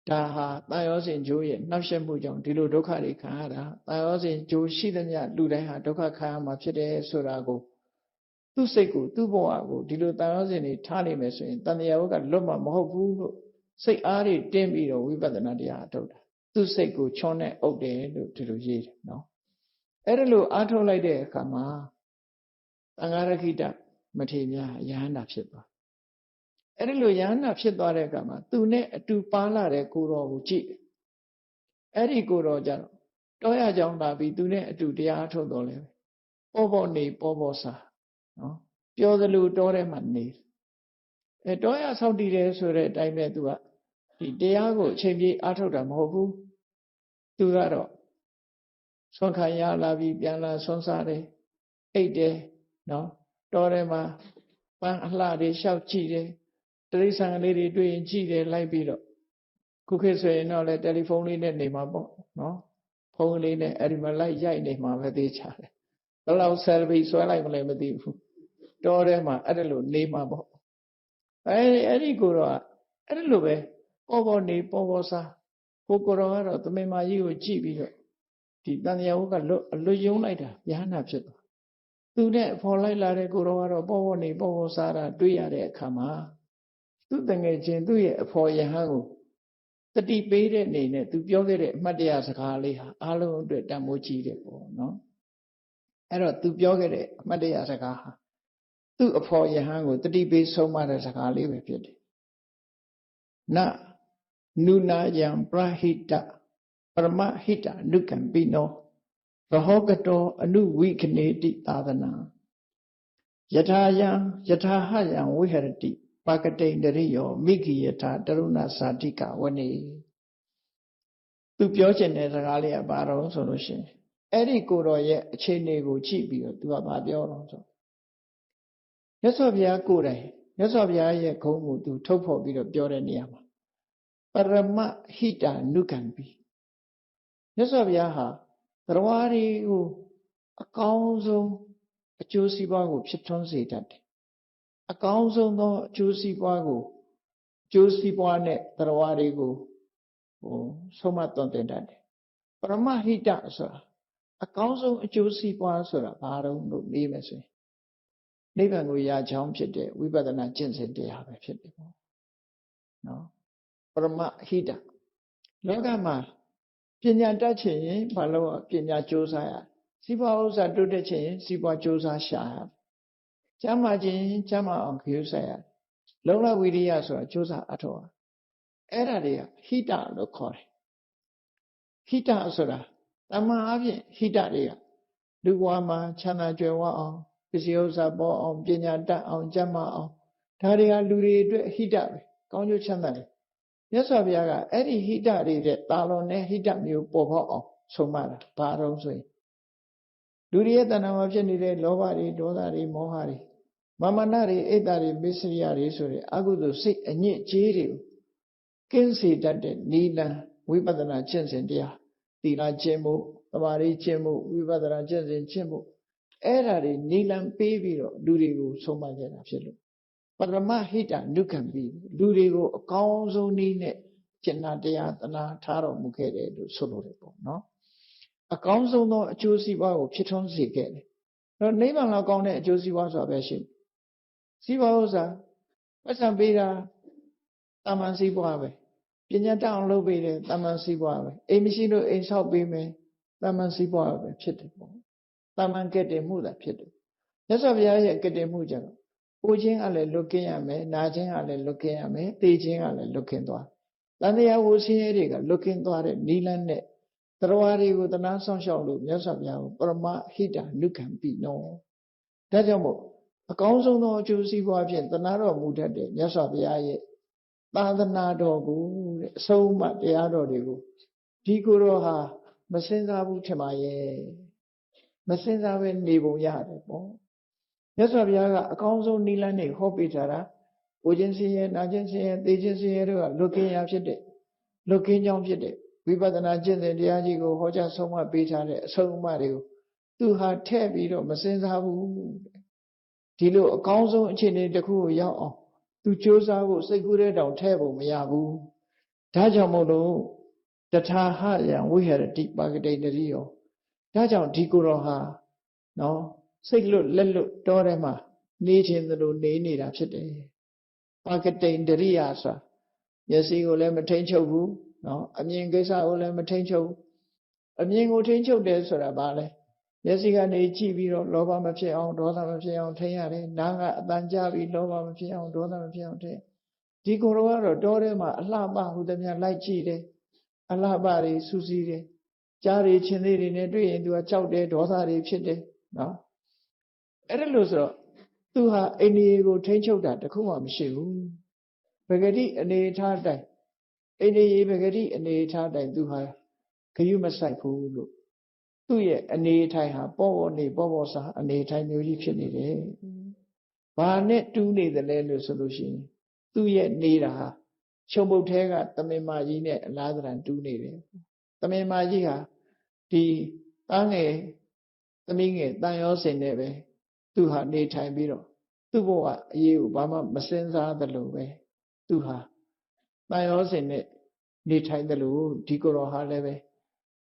ဒါဟာတန်ရောစဉ်ဂျိုးရဲ့နှောက်ယှက်မှုကြောင့်ဒီလိုဒုက္ခတွေခံရတာတန်ရောစဉ်ဂျိုးရှိသမျှလူတိုင်းဟာဒုက္ခခံရမှာဖြစ်တယ်ဆိုတာကိုသူ့စိတ်ကိုသူ့ဘဝကိုဒီလိုတန်ရောစဉ်တွေထားနေမယ်ဆိုရင်တန်တရားဝကလွတ်မှာမဟုတ်ဘူးလို့စိတ်အားတွေတင်းပြီးတော့ဝိပဿနာတရားအထုတ်တာသူ့စိတ်ကိုချွန်းနဲ့အုပ်တယ်လို့ဒီလိုရေးတယ်နော်အဲ့ဒါလို့အားထုတ်လိုက်တဲ့အခါမှာသံဃာရခိတမထေရယဟန္တာဖြစ်သွားအဲ့ဒါလို့ယဟန္တာဖြစ်သွားတဲ့အခါမှာသူနဲ့အတူပါလာတဲ့ကိုတော်ကိုကြည့်အဲ့ဒီကိုတော်ကြတော့တောရကြောင်းလာပြီးသူနဲ့အတူတရားအထုတ်တော်လဲပေါ့ပေါ့နေပေါ့ပေါ့စားနော်ပြောသလိုတောထဲမှာနေတောရဆောက်တည်တယ်ဆိုတဲ့အတိုင်းပဲသူကဒီတရားကိုအချိန်ပြည့်အားထုတ်တာမဟုတ်ဘူးသူကတော့ဆွမ်းခံရလာပြီးပြန်လာဆွမ်းစားတယ်အိတ်တယ်နော်တောထဲမှာပန်းအလှတွေလျှောက်ကြည့်တယ်တိရစ္ဆာန်လေးတွေတွေ့ရင်ကြည့်တယ်လိုက်ပြီးတော့ခုခေတ်ဆိုရင်တော့လေတယ်လီဖုန်းလေးနဲ့နေမှာပေါ့နော်ဖုန်းလေးနဲ့အဲ့ဒီမှာလိုက်ရိုက်နေမှာပဲသေးချာတယ်ဘယ်လောက်ဆယ်လ်ဖီဆွဲလိုက်မလဲမသိဘူးတောထဲမှာအဲ့ဒါလိုနေမှာပေါ့အဲ့ဒီကိုတော့အဲ့ဒါလိုပဲပေါ်ပေါ်နေပေါ်ပေါ်စားကိုတော်ကတော့သမင်မာကြီးကိုကြည့်ပြီးတော့ဒီတန်တရားဝကလွတ်ယုံလိုက်တာယဟနာဖြစ်သွားသူနဲ့ဖော်လိုက်လာတဲ့ကိုတော်ကတော့ပေါ်ပေါ်နေပေါ်ပေါ်စားတာတွေ့ရတဲ့အခါမှာသူ့တငယ်ချင်းသူ့ရဲ့အဖော်ယဟန်ကိုတတိပေးတဲ့အနေနဲ့သူပြောခဲ့တဲ့အမှတ်တရစကားလေးဟာအားလုံးအတွက်တန်ဖိုးကြီးတယ်ပေါ့နော်အဲ့တော့သူပြောခဲ့တဲ့အမှတ်တရစကားဟာသူ့အဖော်ယဟန်ကိုတတိပေးဆုံးမတဲ့စကားလေးပဲဖြစ်တယ်နနုနာယံပရဟိတပရမဟိတအနုကံပိနောရဟောကတောအနုဝိခနေတိသာသနာယထာယံယထာဟယံဝိဟရတိပါကတိန်တရိယောမိဂိယထာတရုဏစာတိကဝနေသူပြောချင်တဲ့စကားလေးကဘာတော့ဆိုလို့ရှိရင်အဲ့ဒီကိုတော်ရဲ့အခြေအနေကိုကြည့်ပြီးတော့သူကဘာပြောတော့ဆိုမြတ်စွာဘုရားကိုယ်တိုင်မြတ်စွာဘုရားရဲ့ဂုဏ်ကိုသူထုတ်ဖော်ပြီးတော့ပြောတဲ့နေရာမှာပရမဟိတနုကံပိမြတ်စွာဘုရားဟာတရားတွေကိုအကောင်းဆုံးအကျိုးစီးပွားကိုဖြစ်ထွန်းစေတတ်တယ်အကောင်းဆုံးသောအကျိုးစီးပွားကိုအကျိုးစီးပွားနဲ့တရားတွေကိုဆုံးမသွန်သင်တတ်တယ်ပရမဟိတဆိုတာအကောင်းဆုံးအကျိုးစီးပွားဆိုတာဘာတော့လို့မေးမယ်ဆိုရင် နိဗ္ဗာန်ကိုရချောင်းဖြစ်တဲ့ဝိပဿနာကျင့်စဉ်တရားပဲဖြစ်တယ်ပေါ့နော်ပရမဟိတလောကမှာပညာတတ်ချင်ရင်ဘာလို့ပညာကြိုးစားရစီးပွားဥစ္စာတိုးတက်ချင်ရင်စီးပွားကြိုးစားရှာရကျမ်းမာခြင်းကျမ်းမာအောင်ခရုစိုက်ရလုံလဝိရိယဆိုတာကြိုးစားအထောက်အဲ့ဒါတွေကဟိတလို့ခေါ်တယ်ဟိတဆိုတာတမန်အပြင်ဟိတတွေကလူဘဝမှာချမ်းသာကြွယ်ဝအောင်ပစ္စည်းဥစ္စာပေါ်အောင်ပညာတတ်အောင်ကျမ်းမာအောင်ဒါတွေကလူတွေအတွက်ဟိတပဲကောင်းကျိုးချမ်းသာတယ်မြတ်စွာဘုရားကအဲ့ဒီဟိတတွေတဲ့တာလွန်တဲ့ဟိတမျိုးပေါ်ပေါက်အောင်ဆုံးမတာဘာတော့ဆိုရင်လူတွေရဲ့တဏ္ဍာမှာဖြစ်နေတဲ့လောဘတွေဒေါသတွေမောဟတွေမာမနတွေအိတ်တာတွေမစ္စရိယတွေဆိုတဲ့အကုသိုလ်စိတ်အညစ်အကြေးတွေကိုကင်းစေတတ်တဲ့နိလန်ဝိပဿနာကျင့်စဉ်တရားသီလကျင့်မှုသမာဓိကျင့်မှုဝိပဿနာကျင့်စဉ်ကျင့်မှုအဲ့ဓာတွေနိလန်ပေးပြီးတော့လူတွေကိုဆုံးမခဲ့တာဖြစ်လို့ပရမဟိတနုခံပြီးလူတွေကိုအကောင်းဆုံးနည်းနဲ့ကျင့်တာတရားသနာထားတော်မူခဲ့တယ်လို့ဆိုလိုတယ်ပေါ့နော်အကောင်းဆုံးသောအကျိုးစီးပွားကိုဖြစ်ထွန်းစေခဲ့တယ်တော့နိဗ္ဗာန်လောက်ကောင်းတဲ့အကျိုးစီးပွားဆိုတာပဲရှိစီးပွားဥစ္စာပတ်စံပေးတာတာမန်စီးပွားပဲပညာတတ်အောင်လုပ်ပေးတယ်တာမန်စီးပွားပဲအိမ်မရှိလို့အိမ်ဆောက်ပေးမယ်တာမန်စီးပွားပဲဖြစ်တယ်ပေါ့တာမန်ကဲ့တင်မှုသာဖြစ်တယ်မြတ်စွာဘုရားရဲ့ကဲ့တင်မှုကြောင့်ပိုးခြင်းကလည်းလွတ်ကင်းရမယ်နာခြင်းကလည်းလွတ်ကင်းရမယ်သိခြင်းကလည်းလွတ်ကင်းသွားတန်တရားဝဆင်းရဲတွေကလွတ်ကင်းသွားတဲ့နိလန်းနဲ့တရားတွေကိုတနာဆောင်ရှောက်လို့မြတ်စွာဘုရားကိုပရမဟိတနုခံပြီးနော်ဒါကြောင့်မို့အကောင်းဆုံးသောအကျိုးစီးပွားဖြင့်တနာတော်မူတတ်တဲ့မြတ်စွာဘုရားရဲ့သာသနာတော်ကိုတဲ့အဆုံးအမတရားတော်တွေကိုဒီကိုယ်တော်ဟာမစင်စားဘူးထင်ပါရဲ့မစင်စားပဲနေပုံရတယ်ပေါ့မြတ်စွာဘုရားကအကောင်းဆုံးနိလန်းတွေဟောပေးထားတာကိုခြင်းစင်ရဲ့နာခြင်းစင်ရဲ့သိခြင်းစင်ရဲ့တို့ကလွတ်ကင်းရာဖြစ်တဲ့လွတ်ကင်းကြောင်းဖြစ်တဲ့ဝိပဿနာကျင့်စဉ်တရားကြီးကိုဟောကြားဆုံးမပေးထားတဲ့အဆုံးအမတွေကိုသူဟာထည့်ပြီးတော့မစင်စားဘူးဒီလိုအကောင်းဆုံးအခြေအနေတစ်ခုကိုရောက်အောင်သူစ조사ဖို့စိတ်ကူးတဲ့တောင်ထဲဖို့မရဘူးဒါကြောင့်မို့လို့တထာဟယံဝိဟရတိပါကတိတရိယောဒါကြောင့်ဒီကိုယ်တော်ဟာနော်စိတ်လွတ်လက်လွတ်တောထဲမှာနေခြင်းသလိုနေနေတာဖြစ်တယ်ပါကတိတရိယဆိုတာမျက်စိကိုလည်းမထိန်ချုပ်ဘူးနော်အမြင်ကိစ္စကိုလည်းမထိန်ချုပ်အမြင်ကိုထိန်ချုပ်တယ်ဆိုတာဘာလဲမျက်စိကနေကြည့်ပြီးတော့လောဘမဖြစ်အောင်ဒေါသမဖြစ်အောင်ထိန်ရတယ်နားကအတန်ကြားပြီးလောဘမဖြစ်အောင်ဒေါသမဖြစ်အောင်ထိန်ဒီကိုယ်တော်ကတော့တောထဲမှာအလှပဟူသည်များလိုက်ကြည့်တယ်အလှပတွေစူးစီးတယ်ကြားတွေချင်းသေးတွေနဲ့တွေ့ရင်သူကကြောက်တယ်ဒေါသတွေဖြစ်တယ်နော်အဲ့ဒါလို့ဆိုတော့သူဟာအိန္ဒိယကိုထိန်ချုပ်တာတခုမှမရှိဘူးပဂတိအနေထားတိုင်းအိန္ဒိယပဂတိအနေထားတိုင်းသူဟာဂယုမဆိုင်ဘူးလို့သူ့ရဲ့အနေထိုင်ဟာပေါ့ပေါ့နေပေါ့ပေါ့စားအနေထိုင်မျိုးကြီးဖြစ်နေတယ်။ဘာနဲ့တူးနေတယ်လဲလို့ဆိုလို့ရှိရင်သူ့ရဲ့နေတာဟာချုံပုတ်ထဲကတမင်မကြီးနဲ့အလားတန်တူးနေတယ်။တမင်မကြီးဟာဒီသားငယ်သမီးငယ်တန်ရောစင်နဲ့ပဲသူဟာနေထိုင်ပြီးတော့သူ့ဘဝအရေးကိုဘာမှမစင်စားသလိုပဲသူဟာတန်ရောစင်နဲ့နေထိုင်သလိုဒီကိုယ်တော်ဟာလည်းပဲ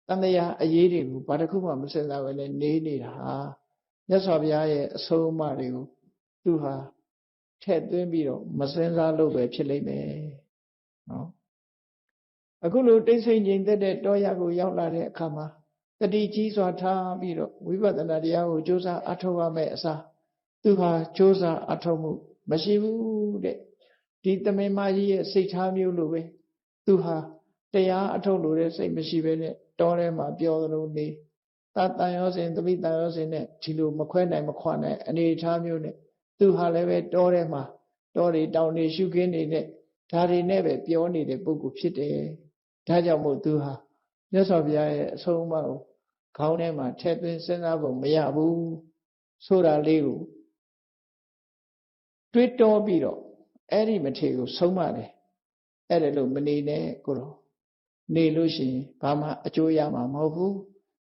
တန်တရားအရေးတွေကိုဘာတစ်ခုမှမစင်စားပဲနဲ့နေနေတာဟာမြတ်စွာဘုရားရဲ့အဆုံးအမတွေကိုသူဟာထည့်သွင်းပြီးတော့မစင်စားလို့ပဲဖြစ်လိမ့်မယ်နော်အခုလိုတိတ်ဆိတ်ငြိမ်သက်တဲ့တောရကိုရောက်လာတဲ့အခါမှာတတိကြီးစွာထားပြီးတော့ဝိပဿနာတရားကိုကြိုးစားအထောက်ရမယ်အစားသူဟာကြိုးစားအထောက်မှုမရှိဘူးတဲ့ဒီတမင်မကြီးရဲ့စိတ်ထားမျိုးလိုပဲသူဟာတရားအထုတ်လို့တဲ့စိတ်မရှိဘဲနဲ့တောထဲမှာပျော်သလိုနေတန်ရောစင်တပိတန်ရောစင်နဲ့ဒီလိုမခွဲနိုင်မခွာနိုင်အနေထားမျိုးနဲ့သူဟာလည်းပဲတောထဲမှာတောတွေတောင်တွေရှုခင်းနေတဲ့ဒါတွေနဲ့ပဲပြောနေတဲ့ပုဂ္ဂိုလ်ဖြစ်တယ်ဒါကြောင့်မို့သူဟာမြတ်စွာဘုရားရဲ့အဆုံးအမကိုခေါင်းထဲမှာထည့်သွင်းစဉ်းစားဖို့မရဘူးဆိုတာလေးကိုတွေးတောပြီးတော့အဲ့ဒီမထေကိုဆုံးမတယ်အဲ့ဒါလို့မနေနဲ့ကိုတော့နေလို့ရှိရင်ဘာမှအကျိုးရမှာမဟုတ်ဘူး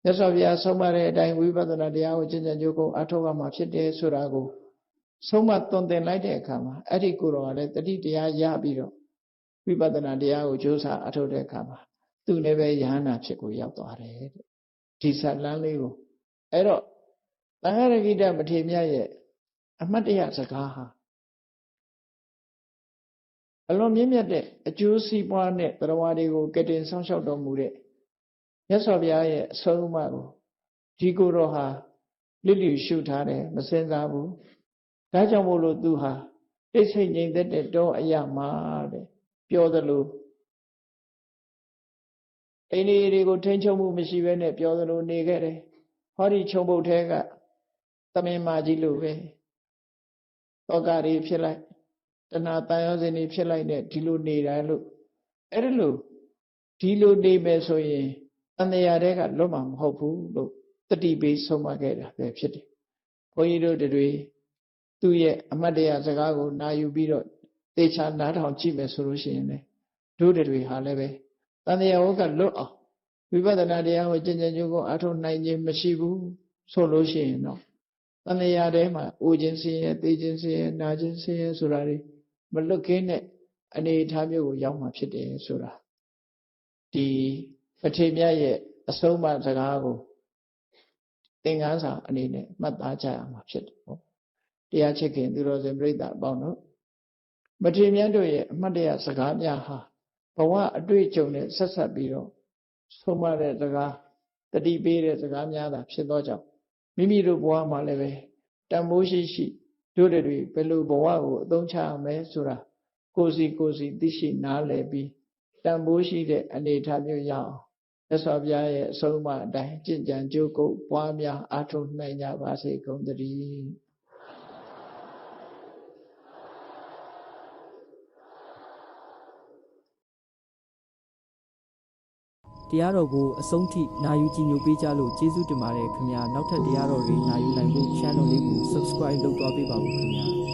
မြတ်စွာဘုရားဆုံးမတဲ့အတိုင်းဝိပဿနာတရားကိုကျင့်ကြံကြိုးကိုအထောက်အမှာဖြစ်တယ်ဆိုတာကိုဆုံးမသွန်သင်လိုက်တဲ့အခါမှာအဲ့ဒီကိုတော့လည်းတတိတရားရပြီးတော့ဝိပဿနာတရားကိုကြိုးစားအထောက်တဲ့အခါမှာသူလည်းပဲယဟန္တာဖြစ်ကိုရောက်သွားတယ်တဲ့ဒီဇာတ်လမ်းလေးကိုအဲ့တော့သံဃာရကိတမထေရမြတ်ရဲ့ အမှတ်တရစကားဟာအလွန်မြင့်မြတ်တဲ့အကျိုးစီးပွားနဲ့တရားဝါတွေကိုကတင်ဆောင်ရှောက်တော်မူတဲ့မြတ်စွာဘုရားရဲ့အဆုံးအမကိုဒီကိုယ်တော်ဟာလစ်လျူရှုထားတယ်မစင်စားဘူးဒါကြောင့်မို့လို့သူဟာတိတ်ဆိတ်ငြိမ်သက်တဲ့တောအရာမှာတဲ့ပြောသလိုအိန္ဒိယတွေကိုထိန်းချုပ်မှုမရှိဘဲနဲ့ပြောသလိုနေခဲ့တယ်ဟောဒီခြုံပုတ်ထဲကသမင်မာကြီးလိုပဲတောကတွေဖြစ်လိုက်တဏှာတန်ရောစဉ်တွေဖြစ်လိုက်တဲ့ဒီလိုနေတယ်လို့အဲ့ဒါလို့ဒီလိုနေမယ်ဆိုရင်တန်တရားတွေကလွတ်မှာမဟုတ်ဘူးလို့တတိပေးဆုံးမခဲ့တာပဲဖြစ်တယ်ဘုန်းကြီးတို့တွေသူ့ရဲ့အမတ်တရားစကားကိုနာယူပြီးတော့သေချာနားထောင်ကြည့်မယ်ဆိုလို့ရှိရင်လေတို့တွေဟာလည်းပဲတန်တရားဝကလွတ်အောင်ဝိပဿနာတရားကိုကျင့်ကြံကြိုးကိုအထောက်နိုင်ခြင်းမရှိဘူးဆိုလို့ရှိရင်တော့တန်တရားထဲမှာအိုခြင်းဆင်းရဲသိခြင်းဆင်းရဲနာခြင်းဆင်းရဲဆိုတာတွေမလွတ်ခင်းတဲ့အနေအထားမျိုးကိုရောက်မှာဖြစ်တယ်ဆိုတာဒီပဋိမြတ်ရဲ့အဆုံးအမစကားကိုသင်္ကန်းစာအနေနဲ့မှတ်သားကြရမှာဖြစ်တယ်ပေါ့တရားချစ်ခင်သူတော်စင်ပြိဿအပေါင်းတို့ပဋိမြတ်တို့ရဲ့အမှတ်တရစကားများဟာဘဝအတွေ့အကြုံနဲ့ဆက်ဆက်ပြီးတော့ဆုံးမတဲ့စကားတတိပေးတဲ့စကားများတာဖြစ်သောကြောင့်မိမိတို့ဘဝမှာလည်းပဲတန်ဖိုးရှိရှိတို့တွေဘယ်လိုဘဝကိုအသုံးချရမလဲဆိုတာကိုယ်စီသိရှိနားလည်ပြီးတန်ဖိုးရှိတဲ့အနေအထားမျိုးရအောင်မြတ်စွာဘုရားရဲ့အဆုံးအမအတိုင်းကျင့်ကြံကြိုးကုပ်ပွားများအားထုတ်နိုင်ကြပါစေကုန်သတည်းတရားတော်ကိုအဆုံးထိနာယူကြည်ညိုပေးကြလို့ကျေးဇူးတင်ပါတယ်ခင်ဗျာနောက်ထပ်တရားတော်တွေနာယူနိုင်ဖို့ channel လေးကို subscribe လုပ်သွားပေးပါဦးခင်ဗျာ